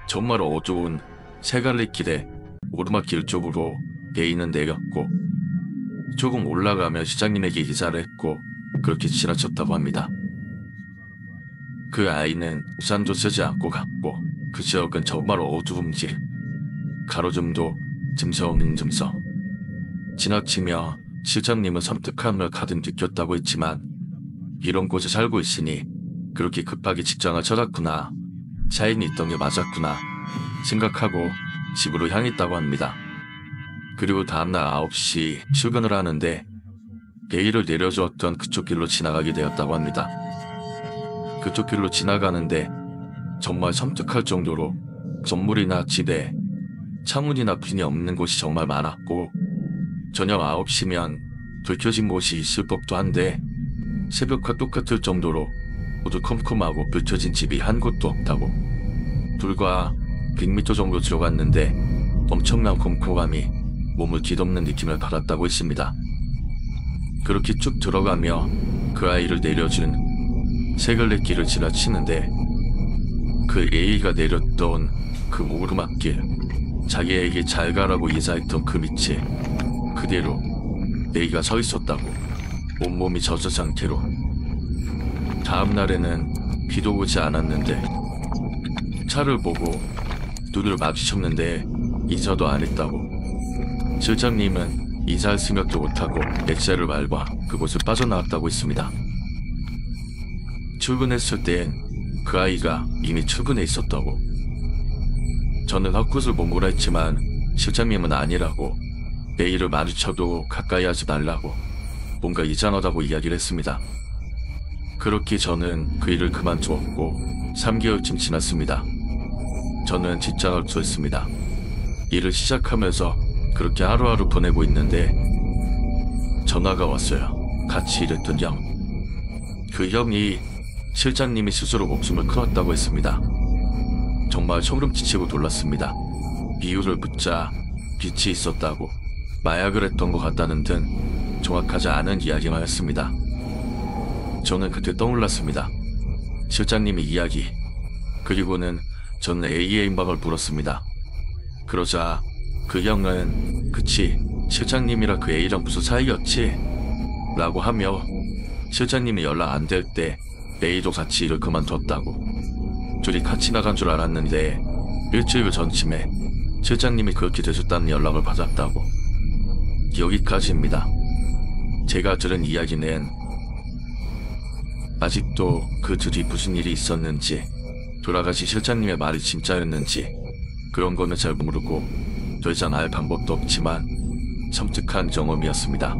정말 어두운 세 갈래 길에 오르막길 쪽으로 베이는 내렸고 조금 올라가며 시장님에게 인사를 했고 그렇게 지나쳤다고 합니다. 그 아이는 우산도 쓰지 않고 갔고 그 지역은 정말 어두운 길, 가로등도 듬성듬성. 지나치며 실장님은 섬뜩함을 가득 느꼈다고 했지만 이런 곳에 살고 있으니 그렇게 급하게 직장을 찾았구나, 차인이 있던 게 맞았구나 생각하고 집으로 향했다고 합니다. 그리고 다음날 9시 출근을 하는데 베이를 내려주었던 그쪽 길로 지나가게 되었다고 합니다. 그쪽 길로 지나가는데 정말 섬뜩할 정도로 건물이나 지대, 창문이나 문이 없는 곳이 정말 많았고 저녁 9시면 불 켜진 곳이 있을 법도 한데 새벽과 똑같을 정도로 모두 컴컴하고 불 켜진 집이 한 곳도 없다고. 불과 100m 정도 들어갔는데 엄청난 컴컴함이 몸을 뒤덮는 느낌을 받았다고 했습니다. 그렇게 쭉 들어가며 그 아이를 내려준 세 갈래 길을 지나치는데 그 A가 내렸던 그 오르막길, 자기에게 잘 가라고 인사했던 그 밑에 그대로 A가 서 있었다고. 온몸이 젖은 상태로. 다음 날에는 비도 오지 않았는데 차를 보고 눈을 마주쳤는데 인사도 안 했다고. 실장님은 인사할 생각도 못하고 엑셀을 밟아 그곳을 빠져나왔다고 했습니다. 출근했을 땐 그 아이가 이미 출근해 있었다고. 저는 헛것을 본 거라 했지만 실장님은 아니라고, 베이를 마주쳐도 가까이 하지 말라고, 뭔가 이상하다고 이야기를 했습니다. 그렇게 저는 그 일을 그만두었고 3개월쯤 지났습니다. 저는 직장을 구했습니다. 일을 시작하면서 그렇게 하루하루 보내고 있는데 전화가 왔어요. 같이 일했던 형. 그 형이 실장님이 스스로 목숨을 끊었다고 했습니다. 정말 소름끼치고 놀랐습니다. 이유를 묻자 빛이 있었다고, 마약을 했던 것 같다는 등 정확하지 않은 이야기만 했습니다. 저는 그때 떠올랐습니다. 실장님의 이야기. 그리고는 저는 A의 임박을 물었습니다. 그러자 그 형은 그치, 실장님이랑 그 A랑 무슨 사이였지? 라고 하며 실장님이 연락 안 될 때 A도 같이 일을 그만뒀다고. 둘이 같이 나간 줄 알았는데 일주일 전쯤에 실장님이 그렇게 되셨다는 연락을 받았다고. 여기까지입니다. 제가 들은 이야기는 아직도 그 둘이 무슨 일이 있었는지, 돌아가신 실장님의 말이 진짜였는지 그런 거는 잘 모르고 더 이상 알 방법도 없지만 섬뜩한 경험이었습니다.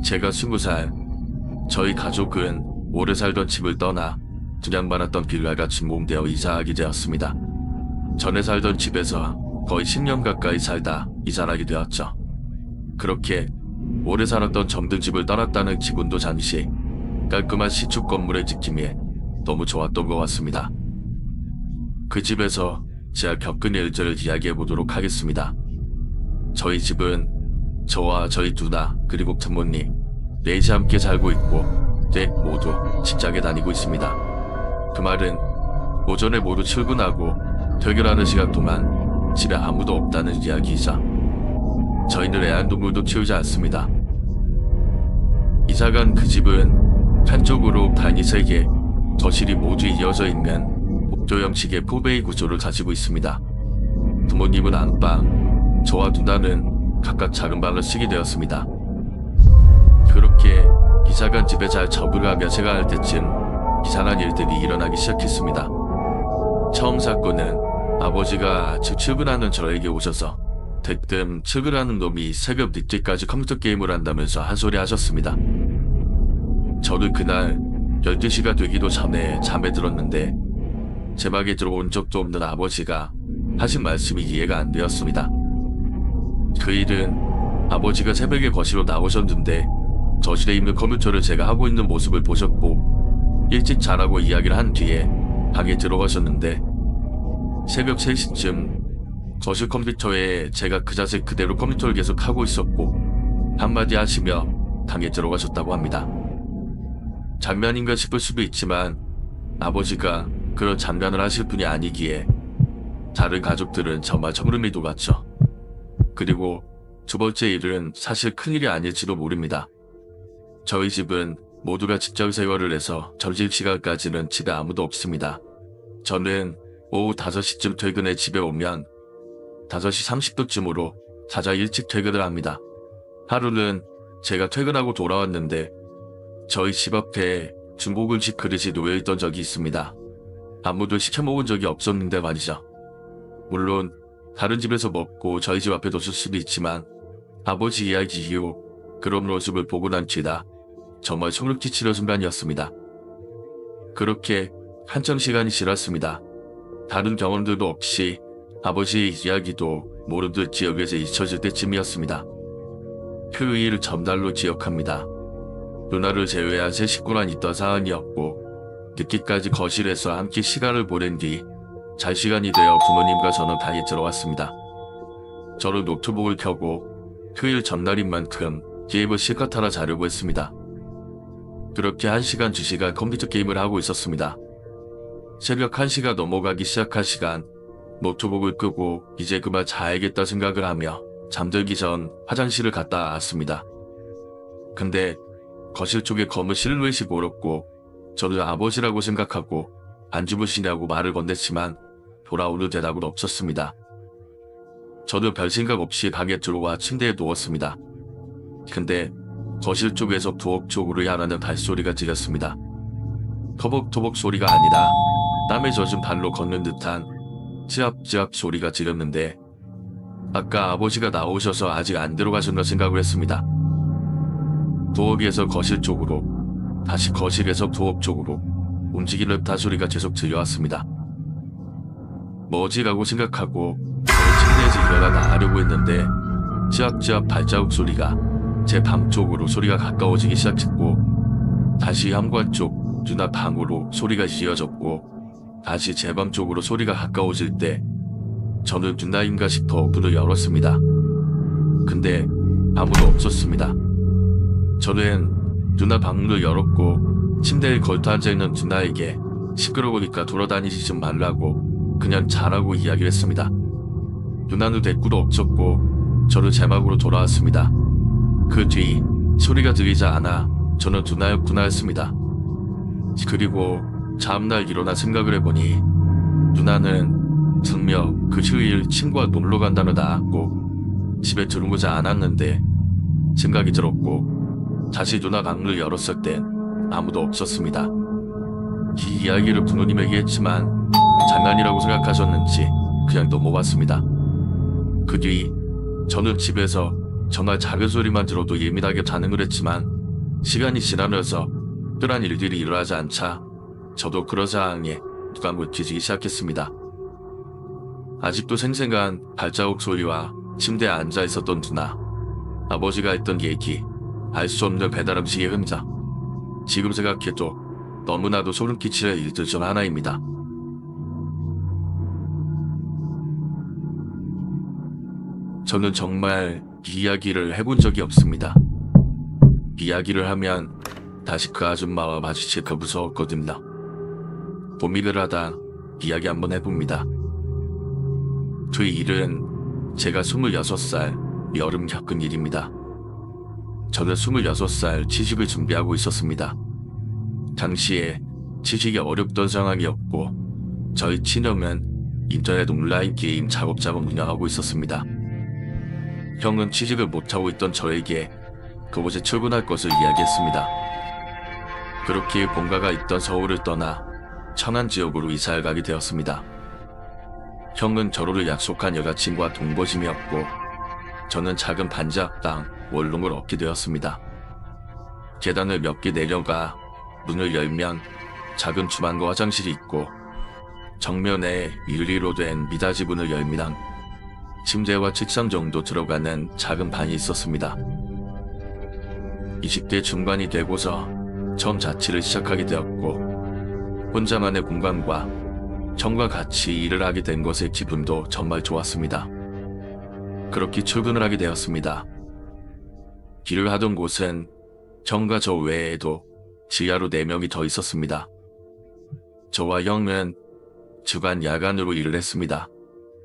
제가 20살, 저희 가족은 오래 살던 집을 떠나 분양받았던 빌라가 준공되어 이사하게 되었습니다. 전에 살던 집에서 거의 10년 가까이 살다 이사하게 되었죠. 그렇게 오래 살았던 정든 집을 떠났다는 기분도 잠시 깔끔한 시축 건물의 느낌이 너무 좋았던 것 같습니다. 그 집에서 제가 겪은 일들을 이야기해 보도록 하겠습니다. 저희 집은 저와 저희 누나 그리고 부모님 넷이 함께 살고 있고 넷 모두 직장에 다니고 있습니다. 그 말은 오전에 모두 출근하고 퇴근하는 시간 동안 집에 아무도 없다는 이야기이자 저희는 애완동물도 키우지 않습니다. 이사간 그 집은 한쪽으로 방이 3개, 거실이 모두 이어져 있는 복도 형식의 포베이 구조를 가지고 있습니다. 부모님은 안방, 저와 누나는 각각 작은 방을 쓰게 되었습니다. 그렇게 이사간 집에 잘 적응하며 제가 할 때쯤 이상한 일들이 일어나기 시작했습니다. 처음 사건은 아버지가 즉 출근하는 저에게 오셔서 대뜸 출근하는 놈이 새벽 늦게까지 컴퓨터 게임을 한다면서 한 소리 하셨습니다. 저는 그날 12시가 되기도 전에 잠에 들었는데 제 방에 들어온 적도 없는 아버지가 하신 말씀이 이해가 안 되었습니다. 그 일은 아버지가 새벽에 거실로 나오셨는데 거실에 있는 컴퓨터를 제가 하고 있는 모습을 보셨고 일찍 자라고 이야기를 한 뒤에 방에 들어가셨는데 새벽 3시쯤 거실 컴퓨터에 제가 그 자세 그대로 컴퓨터를 계속 하고 있었고 한마디 하시며 방에 들어가셨다고 합니다. 장난인가 싶을 수도 있지만 아버지가 그런 장난을 하실 분이 아니기에 다른 가족들은 정말 소름이 돋았죠. 그리고 두 번째 일은 사실 큰일이 아닐지도 모릅니다. 저희 집은 모두가 직장 생활을 해서 점심시간까지는 집에 아무도 없습니다. 저는 오후 5시쯤 퇴근해 집에 오면 5시 30분쯤으로 가장 일찍 퇴근을 합니다. 하루는 제가 퇴근하고 돌아왔는데 저희 집 앞에 중고글식 그릇이 놓여있던 적이 있습니다. 아무도 시켜먹은 적이 없었는데 말이죠. 물론 다른 집에서 먹고 저희 집 앞에 뒀을 수도 있지만 아버지 이야기 이후 그런 모습을 보고 난 뒤다 정말 소름 끼치는 순간이었습니다. 그렇게 한참 시간이 지났습니다. 다른 경험들도 없이 아버지의 이야기도 모른 듯 기억에서 잊혀질 때쯤이었습니다. 그 일을 전날로 기억합니다. 누나를 제외한 세 식구만 있던 사안이었고 늦게까지 거실에서 함께 시간을 보낸 뒤 잘 시간이 되어 부모님과 저는 방에 들어왔습니다. 저는 노트북을 켜고 그 일 전날인 만큼 게임을 실컷 하나 자려고 했습니다. 그렇게 1시간 2시간 컴퓨터 게임을 하고 있었습니다. 새벽 1시가 넘어가기 시작한 시간 노트북을 끄고 이제 그만 자야겠다 생각을 하며 잠들기 전 화장실을 갔다 왔습니다. 근데 거실 쪽에 검은 실루엣이 보였고 저는 아버지라고 생각하고 안 주무시냐고 말을 건넸지만 돌아오는 대답은 없었습니다. 저는 별 생각 없이 방에 들어와 침대에 누웠습니다. 근데 거실 쪽에서 부엌 쪽으로 향하는 발소리가 들렸습니다. 터벅터벅 소리가 아니라 땀에 젖은 발로 걷는 듯한 찌압찌압 소리가 들렸는데 아까 아버지가 나오셔서 아직 안 들어가셨나 생각을 했습니다. 부엌에서 거실 쪽으로 다시 거실에서 부엌 쪽으로 움직이는 듯한 소리가 계속 들려왔습니다. 뭐지라고 생각하고 저는 침대에서 일어나 나가려고 했는데 찌압찌압 발자국 소리가 제 방 쪽으로 소리가 가까워지기 시작했고 다시 현관 쪽 누나 방으로 소리가 이어졌고 다시 제 방 쪽으로 소리가 가까워질 때 저는 누나인가 싶어 문을 열었습니다. 근데 아무도 없었습니다. 저는 누나 방문을 열었고 침대에 걸터 앉아있는 누나에게 시끄러우니까 돌아다니지 좀 말라고 그냥 자라고 이야기를 했습니다. 누나는 대꾸도 없었고 저는 제 방으로 돌아왔습니다. 그 뒤 소리가 들리지 않아 저는 누나였구나 했습니다. 그리고 다음날 일어나 생각을 해보니 누나는 분명 그 휴일 친구와 놀러 간다며 나왔고 집에 들어오지 않았는데 생각이 들었고 다시 누나 방문을 열었을 땐 아무도 없었습니다. 이 이야기를 부모님에게 했지만 장난이라고 생각하셨는지 그냥 넘어갔습니다. 그 뒤 저는 집에서 정말 작은 소리만 들어도 예민하게 반응을 했지만 시간이 지나면서 특별한 일들이 일어나지 않자 저도 그런 상황에 누가 묻히기 시작했습니다. 아직도 생생한 발자국 소리와 침대에 앉아 있었던 누나, 아버지가 했던 얘기, 알 수 없는 배달 음식의 흔적. 지금 생각해도 너무나도 소름 끼치는 일들 중 하나입니다. 저는 정말 이 이야기를 해본 적이 없습니다. 이야기를 하면 다시 그 아줌마와 마주칠까 무서웠거든요. 고민을 하다 이야기 한번 해봅니다. 그 일은 제가 26살 여름 겪은 일입니다. 저는 26살 취직을 준비하고 있었습니다. 당시에 취직이 어렵던 상황이었고 저희 친형은 인터넷 온라인 게임 작업장을 운영하고 있었습니다. 형은 취직을 못하고 있던 저에게 그곳에 출근할 것을 이야기했습니다. 그렇게 본가가 있던 서울을 떠나 천안 지역으로 이사를 가게 되었습니다. 형은 저를 약속한 여자친구와 동거짐이었고 저는 작은 반지 앞당 원룸을 얻게 되었습니다. 계단을 몇 개 내려가 문을 열면 작은 주방과 화장실이 있고 정면에 유리로 된 미닫이 문을 열면 침대와 책상 정도 들어가는 작은 방이 있었습니다. 20대 중반이 되고서 처음 자취를 시작하게 되었고 혼자만의 공간과 형과 같이 일을 하게 된 것의 기분도 정말 좋았습니다. 그렇게 출근을 하게 되었습니다. 일을 하던 곳은 형과 저 외에도 지하로 4명이 더 있었습니다. 저와 형은 주간 야간으로 일을 했습니다.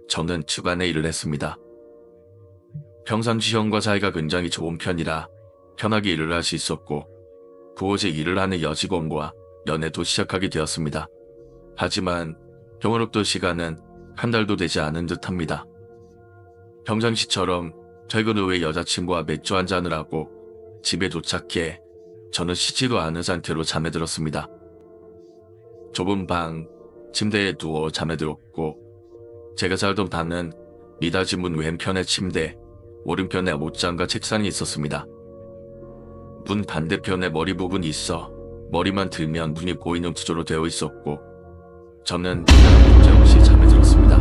저는 주간에 일을 했습니다. 평상시 형과 사이가 굉장히 좋은 편이라 편하게 일을 할 수 있었고 그곳에 일을 하는 여직원과 연애도 시작하게 되었습니다. 하지만 평화롭던 시간은 한 달도 되지 않은 듯합니다. 평상시처럼 퇴근 후에 여자친구와 맥주 한잔을 하고 집에 도착해 저는 씻지도 않은 상태로 잠에 들었습니다. 좁은 방, 침대에 누워 잠에 들었고 제가 살던 방은 미닫이 문 왼편에 침대, 오른편에 옷장과 책상이 있었습니다. 문 반대편에 머리 부분이 있어 머리만 들면 눈이 보이는 구조로 되어 있었고 저는 특별한 문제 없이 잠에 들었습니다.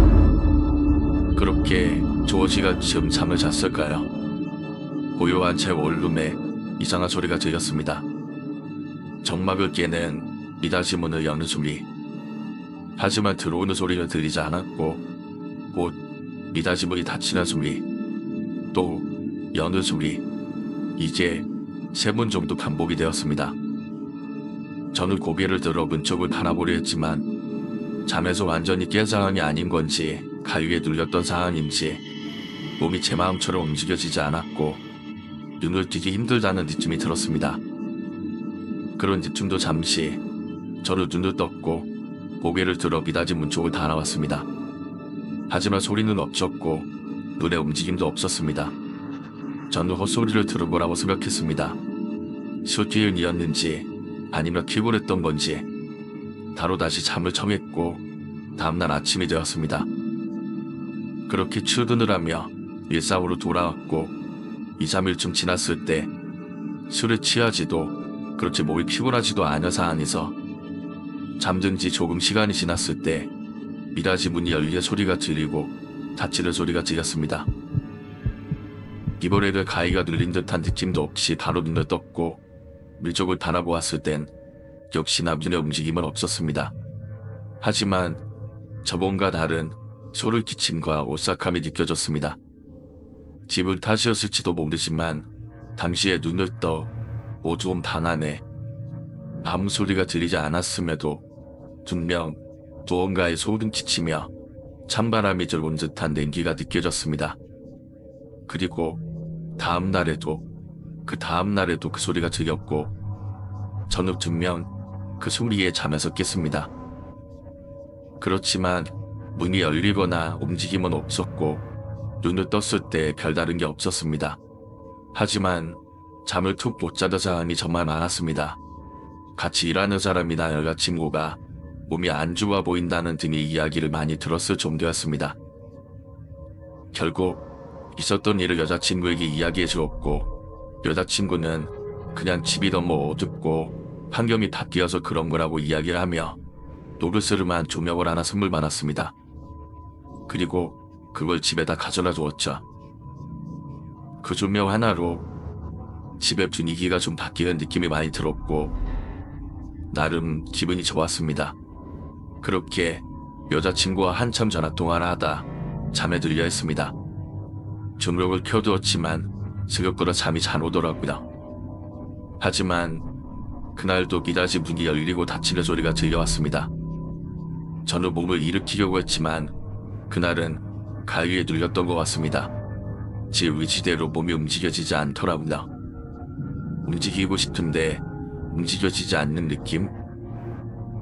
그렇게 조어지가쯤 잠을 잤을까요? 고요한 제 원룸에 이상한 소리가 들렸습니다. 정막을 깨는 미닫이 문을 여는 소리. 하지만 들어오는 소리는 들리지 않았고 곧 미닫이 문이 닫히는 소리, 또 여는 소리. 이제 3번 정도 반복이 되었습니다. 저는 고개를 들어 문 쪽을 바라보려 했지만 잠에서 완전히 깬 상황이 아닌 건지 가위에 눌렸던 상황인지 몸이 제 마음처럼 움직여지지 않았고 눈을 뜨기 힘들다는 느낌이 들었습니다. 그런 느낌도 잠시 저는 눈을 떴고 고개를 들어 미닫이 문 쪽을 달아왔습니다. 하지만 소리는 없었고 눈의 움직임도 없었습니다. 저는 헛소리를 들은 거라고 생각했습니다. 슈티은이었는지 아니면 피곤했던 건지 바로 다시 잠을 청했고 다음날 아침이 되었습니다. 그렇게 출근을 하며 일상으로 돌아왔고 2, 3일쯤 지났을 때 술에 취하지도 그렇게 몸이 피곤하지도 않은 상황에서 잠든 지 조금 시간이 지났을 때 미닫이 문이 열리는 소리가 들리고 닫히는 소리가 들렸습니다. 이번에는 가위가 눌린 듯한 느낌도 없이 바로 눈을 떴고 물쪽을 바라보았을 땐 역시나 눈의 움직임은 없었습니다. 하지만 저번과 다른 소를 끼침과 오싹함이 느껴졌습니다. 집을 탓이었을지도 모르지만 당시에 눈을 떠 어두운 방 안에 아무 소리가 들리지 않았음에도 분명 무언가에 소름 끼치며 찬바람이 들어온 듯한 냉기가 느껴졌습니다. 그리고 다음 날에도 그 소리가 들렸고 저는 분명 그 소리에 잠에서 깼습니다. 그렇지만 문이 열리거나 움직임은 없었고 눈을 떴을 때 별다른 게 없었습니다. 하지만 잠을 툭 못 자던 사람이 정말 많았습니다. 같이 일하는 사람이나 여자친구가 몸이 안 좋아 보인다는 등의 이야기를 많이 들었을 정도였습니다. 결국 있었던 일을 여자친구에게 이야기해 주었고 여자친구는 그냥 집이 너무 어둡고 환경이 바뀌어서 그런 거라고 이야기를 하며 노르스름한 조명을 하나 선물 받았습니다. 그리고 그걸 집에다 가져다 두었죠. 그 조명 하나로 집의 분위기가 좀 바뀌는 느낌이 많이 들었고 나름 기분이 좋았습니다. 그렇게 여자친구와 한참 전화통화를 하다 잠에 들려 했습니다. 조명을 켜두었지만 스르륵 잠이 잘 오더라고요. 하지만 그날도 미닫이 문이 열리고 닫히는 소리가 들려왔습니다. 저는 몸을 일으키려고 했지만 그날은 가위에 눌렸던 것 같습니다. 제 의지대로 몸이 움직여지지 않더라고요. 움직이고 싶은데 움직여지지 않는 느낌?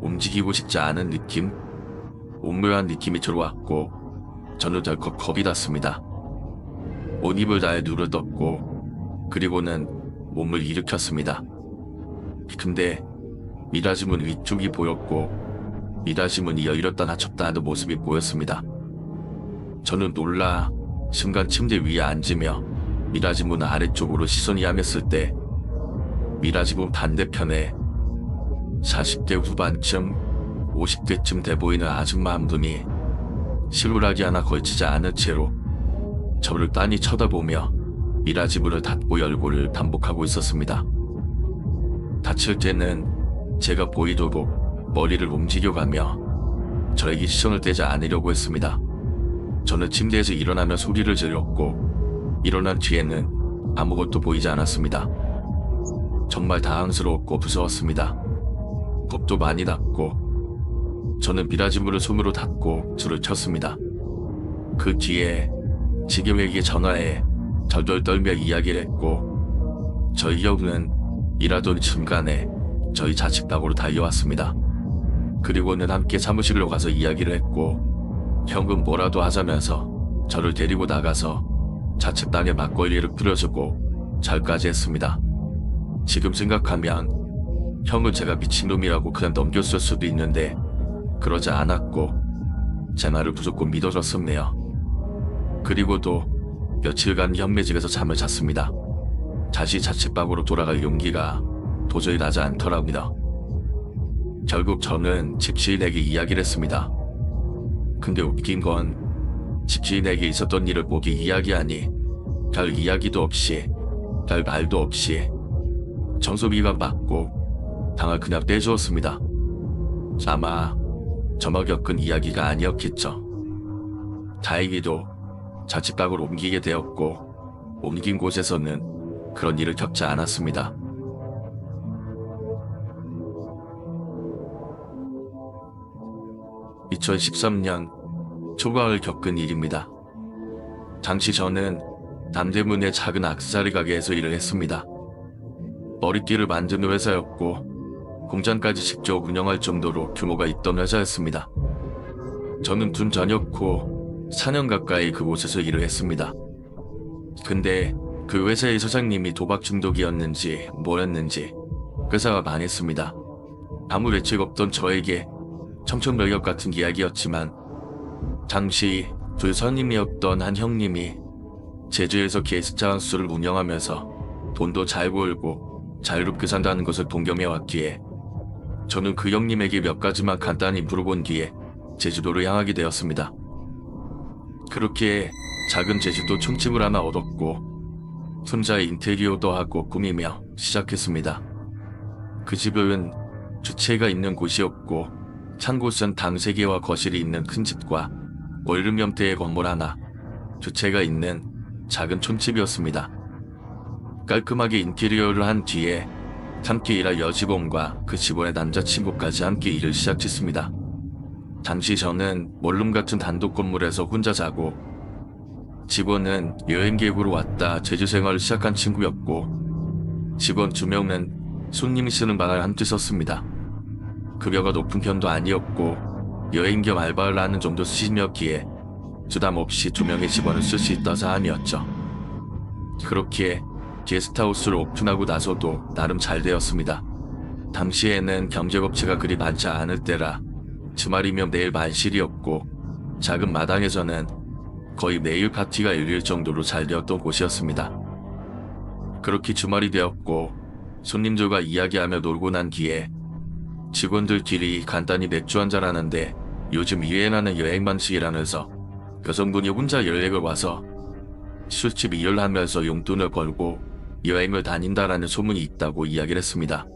움직이고 싶지 않은 느낌? 오묘한 느낌이 들어왔고 저는 덜컥 겁이 났습니다. 온 힘을 다해 눈을 떴고 그리고는 몸을 일으켰습니다. 근데 미닫이 문 위쪽이 보였고 미닫이 문이 열렸다 닫혔다 하는 모습이 보였습니다. 저는 놀라 순간 침대 위에 앉으며 미닫이 문 아래쪽으로 시선이 향했을 때 미닫이 문 반대편에 40대 후반쯤 50대쯤 돼 보이는 아줌마 한 분이 실루라기 하나 걸치지 않은 채로 저를 빤히 쳐다보며 미닫이 문을 닫고 열고를 반복하고 있었습니다. 닫힐 때는 제가 보이도록 머리를 움직여가며 저에게 시선을 떼지 않으려고 했습니다. 저는 침대에서 일어나며 소리를 질렀고 일어난 뒤에는 아무것도 보이지 않았습니다. 정말 당황스러웠고 무서웠습니다. 겁도 많이 났고 저는 미닫이 문을 손으로 닫고 줄을 쳤습니다. 그 뒤에 지겸에게 전화해 절절 떨며 이야기를 했고 저희 형은 일하던 중간에 저희 자취방으로 달려왔습니다. 그리고는 함께 사무실로 가서 이야기를 했고 형은 뭐라도 하자면서 저를 데리고 나가서 자취방에 막걸리를 끓여주고 잘까지 했습니다. 지금 생각하면 형은 제가 미친놈이라고 그냥 넘겼을 수도 있는데 그러지 않았고 제 말을 무조건 믿어줬었네요. 그리고도 며칠간 형네 집에서 잠을 잤습니다. 다시 자취방으로 돌아갈 용기가 도저히 나지 않더랍니다. 결국 저는 집주인에게 이야기를 했습니다. 근데 웃긴 건 집주인에게 있었던 일을 모두 이야기하니 별 이야기도 없이 별 말도 없이 청소비가 맞고 당을 그냥 떼주었습니다. 아마 저만 겪은 이야기가 아니었겠죠. 다행히도 자취방으로 옮기게 되었고 옮긴 곳에서는 그런 일을 겪지 않았습니다. (2013년) 초가을 겪은 일입니다. 당시 저는 남대문의 작은 악세사리 가게에서 일을 했습니다. 머리띠를 만드는 회사였고 공장까지 직접 운영할 정도로 규모가 있던 회사였습니다. 저는 둔 저녁 후 4년 가까이 그곳에서 일을 했습니다. 근데 그 회사의 사장님이 도박 중독이었는지 뭐였는지 회사가 망했습니다. 아무 대책 없던 저에게 청천벽력 같은 이야기였지만 당시 불선임이었던 한 형님이 제주에서 게스트하우스를 운영하면서 돈도 잘 벌고 자유롭게 산다는 것을 동경해왔기에 저는 그 형님에게 몇 가지만 간단히 물어본 뒤에 제주도를 향하게 되었습니다. 그렇게 작은 제주도 촌집을 하나 얻었고 혼자 인테리어도 하고 꾸미며 시작했습니다. 그 집은 주차가 있는 곳이었고 한 곳은 방 3개와 거실이 있는 큰 집과 원룸 형태의 건물 하나, 주차가 있는 작은 촌집이었습니다. 깔끔하게 인테리어를 한 뒤에 함께 일할 여직원과 그 직원의 남자친구까지 함께 일을 시작했습니다. 당시 저는 원룸 같은 단독 건물에서 혼자 자고 직원은 여행객으로 왔다 제주 생활을 시작한 친구였고 직원 2명은 손님이 쓰는 방을 함께 썼습니다. 급여가 높은 편도 아니었고 여행 겸 알바를 하는 정도 수준이었기에 부담 없이 2명의 직원을 쓸 수 있던 사안이었죠. 그렇게 게스트하우스를 오픈하고 나서도 나름 잘 되었습니다. 당시에는 경쟁업체가 그리 많지 않을 때라 주말이면 매일 만실이었고 작은 마당에서는 거의 매일 파티가 열릴 정도로 잘 되었던 곳이었습니다. 그렇게 주말이 되었고 손님들과 이야기하며 놀고 난 뒤에 직원들끼리 간단히 맥주 한잔 하는데 요즘 유행하는 여행 방식이라면서 여성분이 혼자 여행을 와서 술집 일을 하면서 용돈을 벌고 여행을 다닌다라는 소문이 있다고 이야기를 했습니다.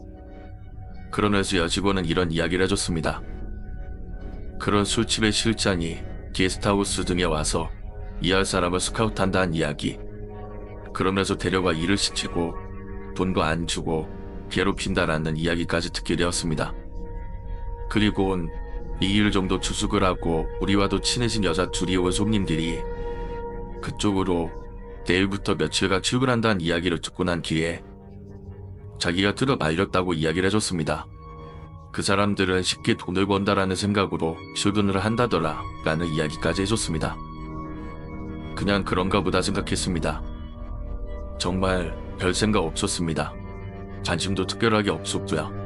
그러면서 여직원은 이런 이야기를 해줬습니다. 그런 술집의 실장이 게스트하우스 등에 와서 이할 사람을 스카우트한다는 이야기. 그러면서 데려가 일을 시키고 돈도 안 주고 괴롭힌다라는 이야기까지 듣게 되었습니다. 그리곤 2일 정도 투숙을 하고 우리와도 친해진 여자 둘이 온 손님들이 그쪽으로 내일부터 며칠간 출근한다는 이야기를 듣고 난 뒤에 자기가 들어 말렸다고 이야기를 해줬습니다. 그 사람들은 쉽게 돈을 번다라는 생각으로 출근을 한다더라 라는 이야기까지 해줬습니다. 그냥 그런가 보다 생각했습니다. 정말 별 생각 없었습니다. 관심도 특별하게 없었고요.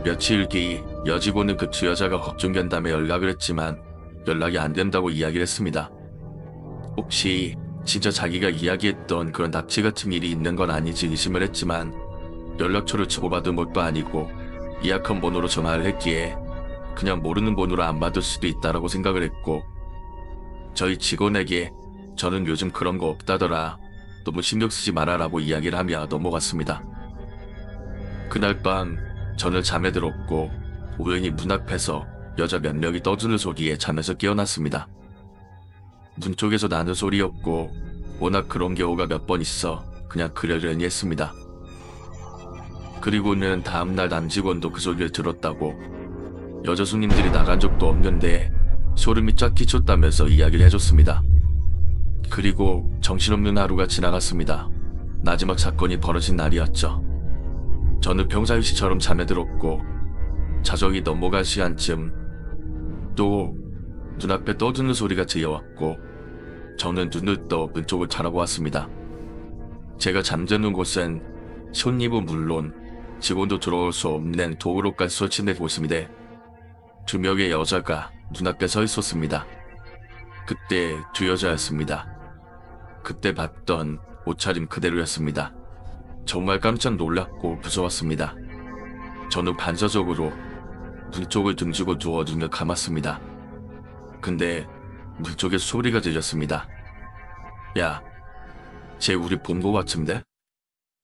며칠 뒤 여직원은 그 두 여자가 걱정된다며 연락을 했지만 연락이 안 된다고 이야기를 했습니다. 혹시 진짜 자기가 이야기했던 그런 납치 같은 일이 있는 건 아닌지 의심을 했지만 연락처를 주고받은 것도 아니고 예약한 번호로 전화를 했기에 그냥 모르는 번호로 안 받을 수도 있다라고 생각을 했고 저희 직원에게 저는 요즘 그런 거 없다더라 너무 신경 쓰지 말아라고 이야기를 하며 넘어갔습니다. 그날 밤 저는 잠에 들었고 우연히 문 앞에서 여자 몇 명이 떠드는 소리에 잠에서 깨어났습니다. 문 쪽에서 나는 소리였고 워낙 그런 경우가 몇 번 있어 그냥 그러려니 했습니다. 그리고는 다음날 남직원도 그 소리를 들었다고 여자 손님들이 나간 적도 없는데 소름이 쫙 끼쳤다면서 이야기를 해줬습니다. 그리고 정신없는 하루가 지나갔습니다. 마지막 사건이 벌어진 날이었죠. 저는 평상시처럼 잠에 들었고 자정이 넘어갈 시간쯤 또 눈앞에 떠드는 소리가 들려왔고 저는 눈을 떠 문 쪽을 바라보 왔습니다. 제가 잠드는 곳은 손님은 물론 직원도 들어올 수 없는 도로까지 설치된 곳인데 두 명의 여자가 눈앞에 서 있었습니다. 그때 두 여자였습니다. 그때 봤던 옷차림 그대로였습니다. 정말 깜짝 놀랐고 무서웠습니다. 저는 반사적으로 문 쪽을 등지고 누워 눈을 감았습니다. 근데 문 쪽에 소리가 들렸습니다. 야, 쟤 우리 본 거 같은데?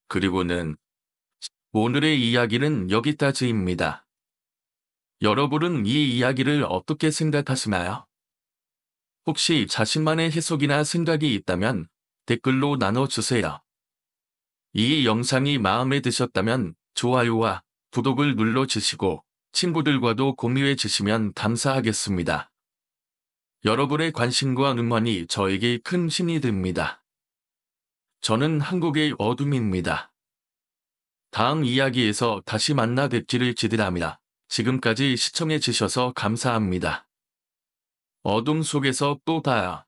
그리고는 오늘의 이야기는 여기까지입니다. 여러분은 이 이야기를 어떻게 생각하시나요? 혹시 자신만의 해석이나 생각이 있다면 댓글로 나눠주세요. 이 영상이 마음에 드셨다면 좋아요와 구독을 눌러주시고 친구들과도 공유해 주시면 감사하겠습니다. 여러분의 관심과 응원이 저에게 큰 힘이 됩니다. 저는 한국의 어둠입니다. 다음 이야기에서 다시 만나 뵙기를 기대합니다. 지금까지 시청해 주셔서 감사합니다. 어둠 속에서 또 봐요.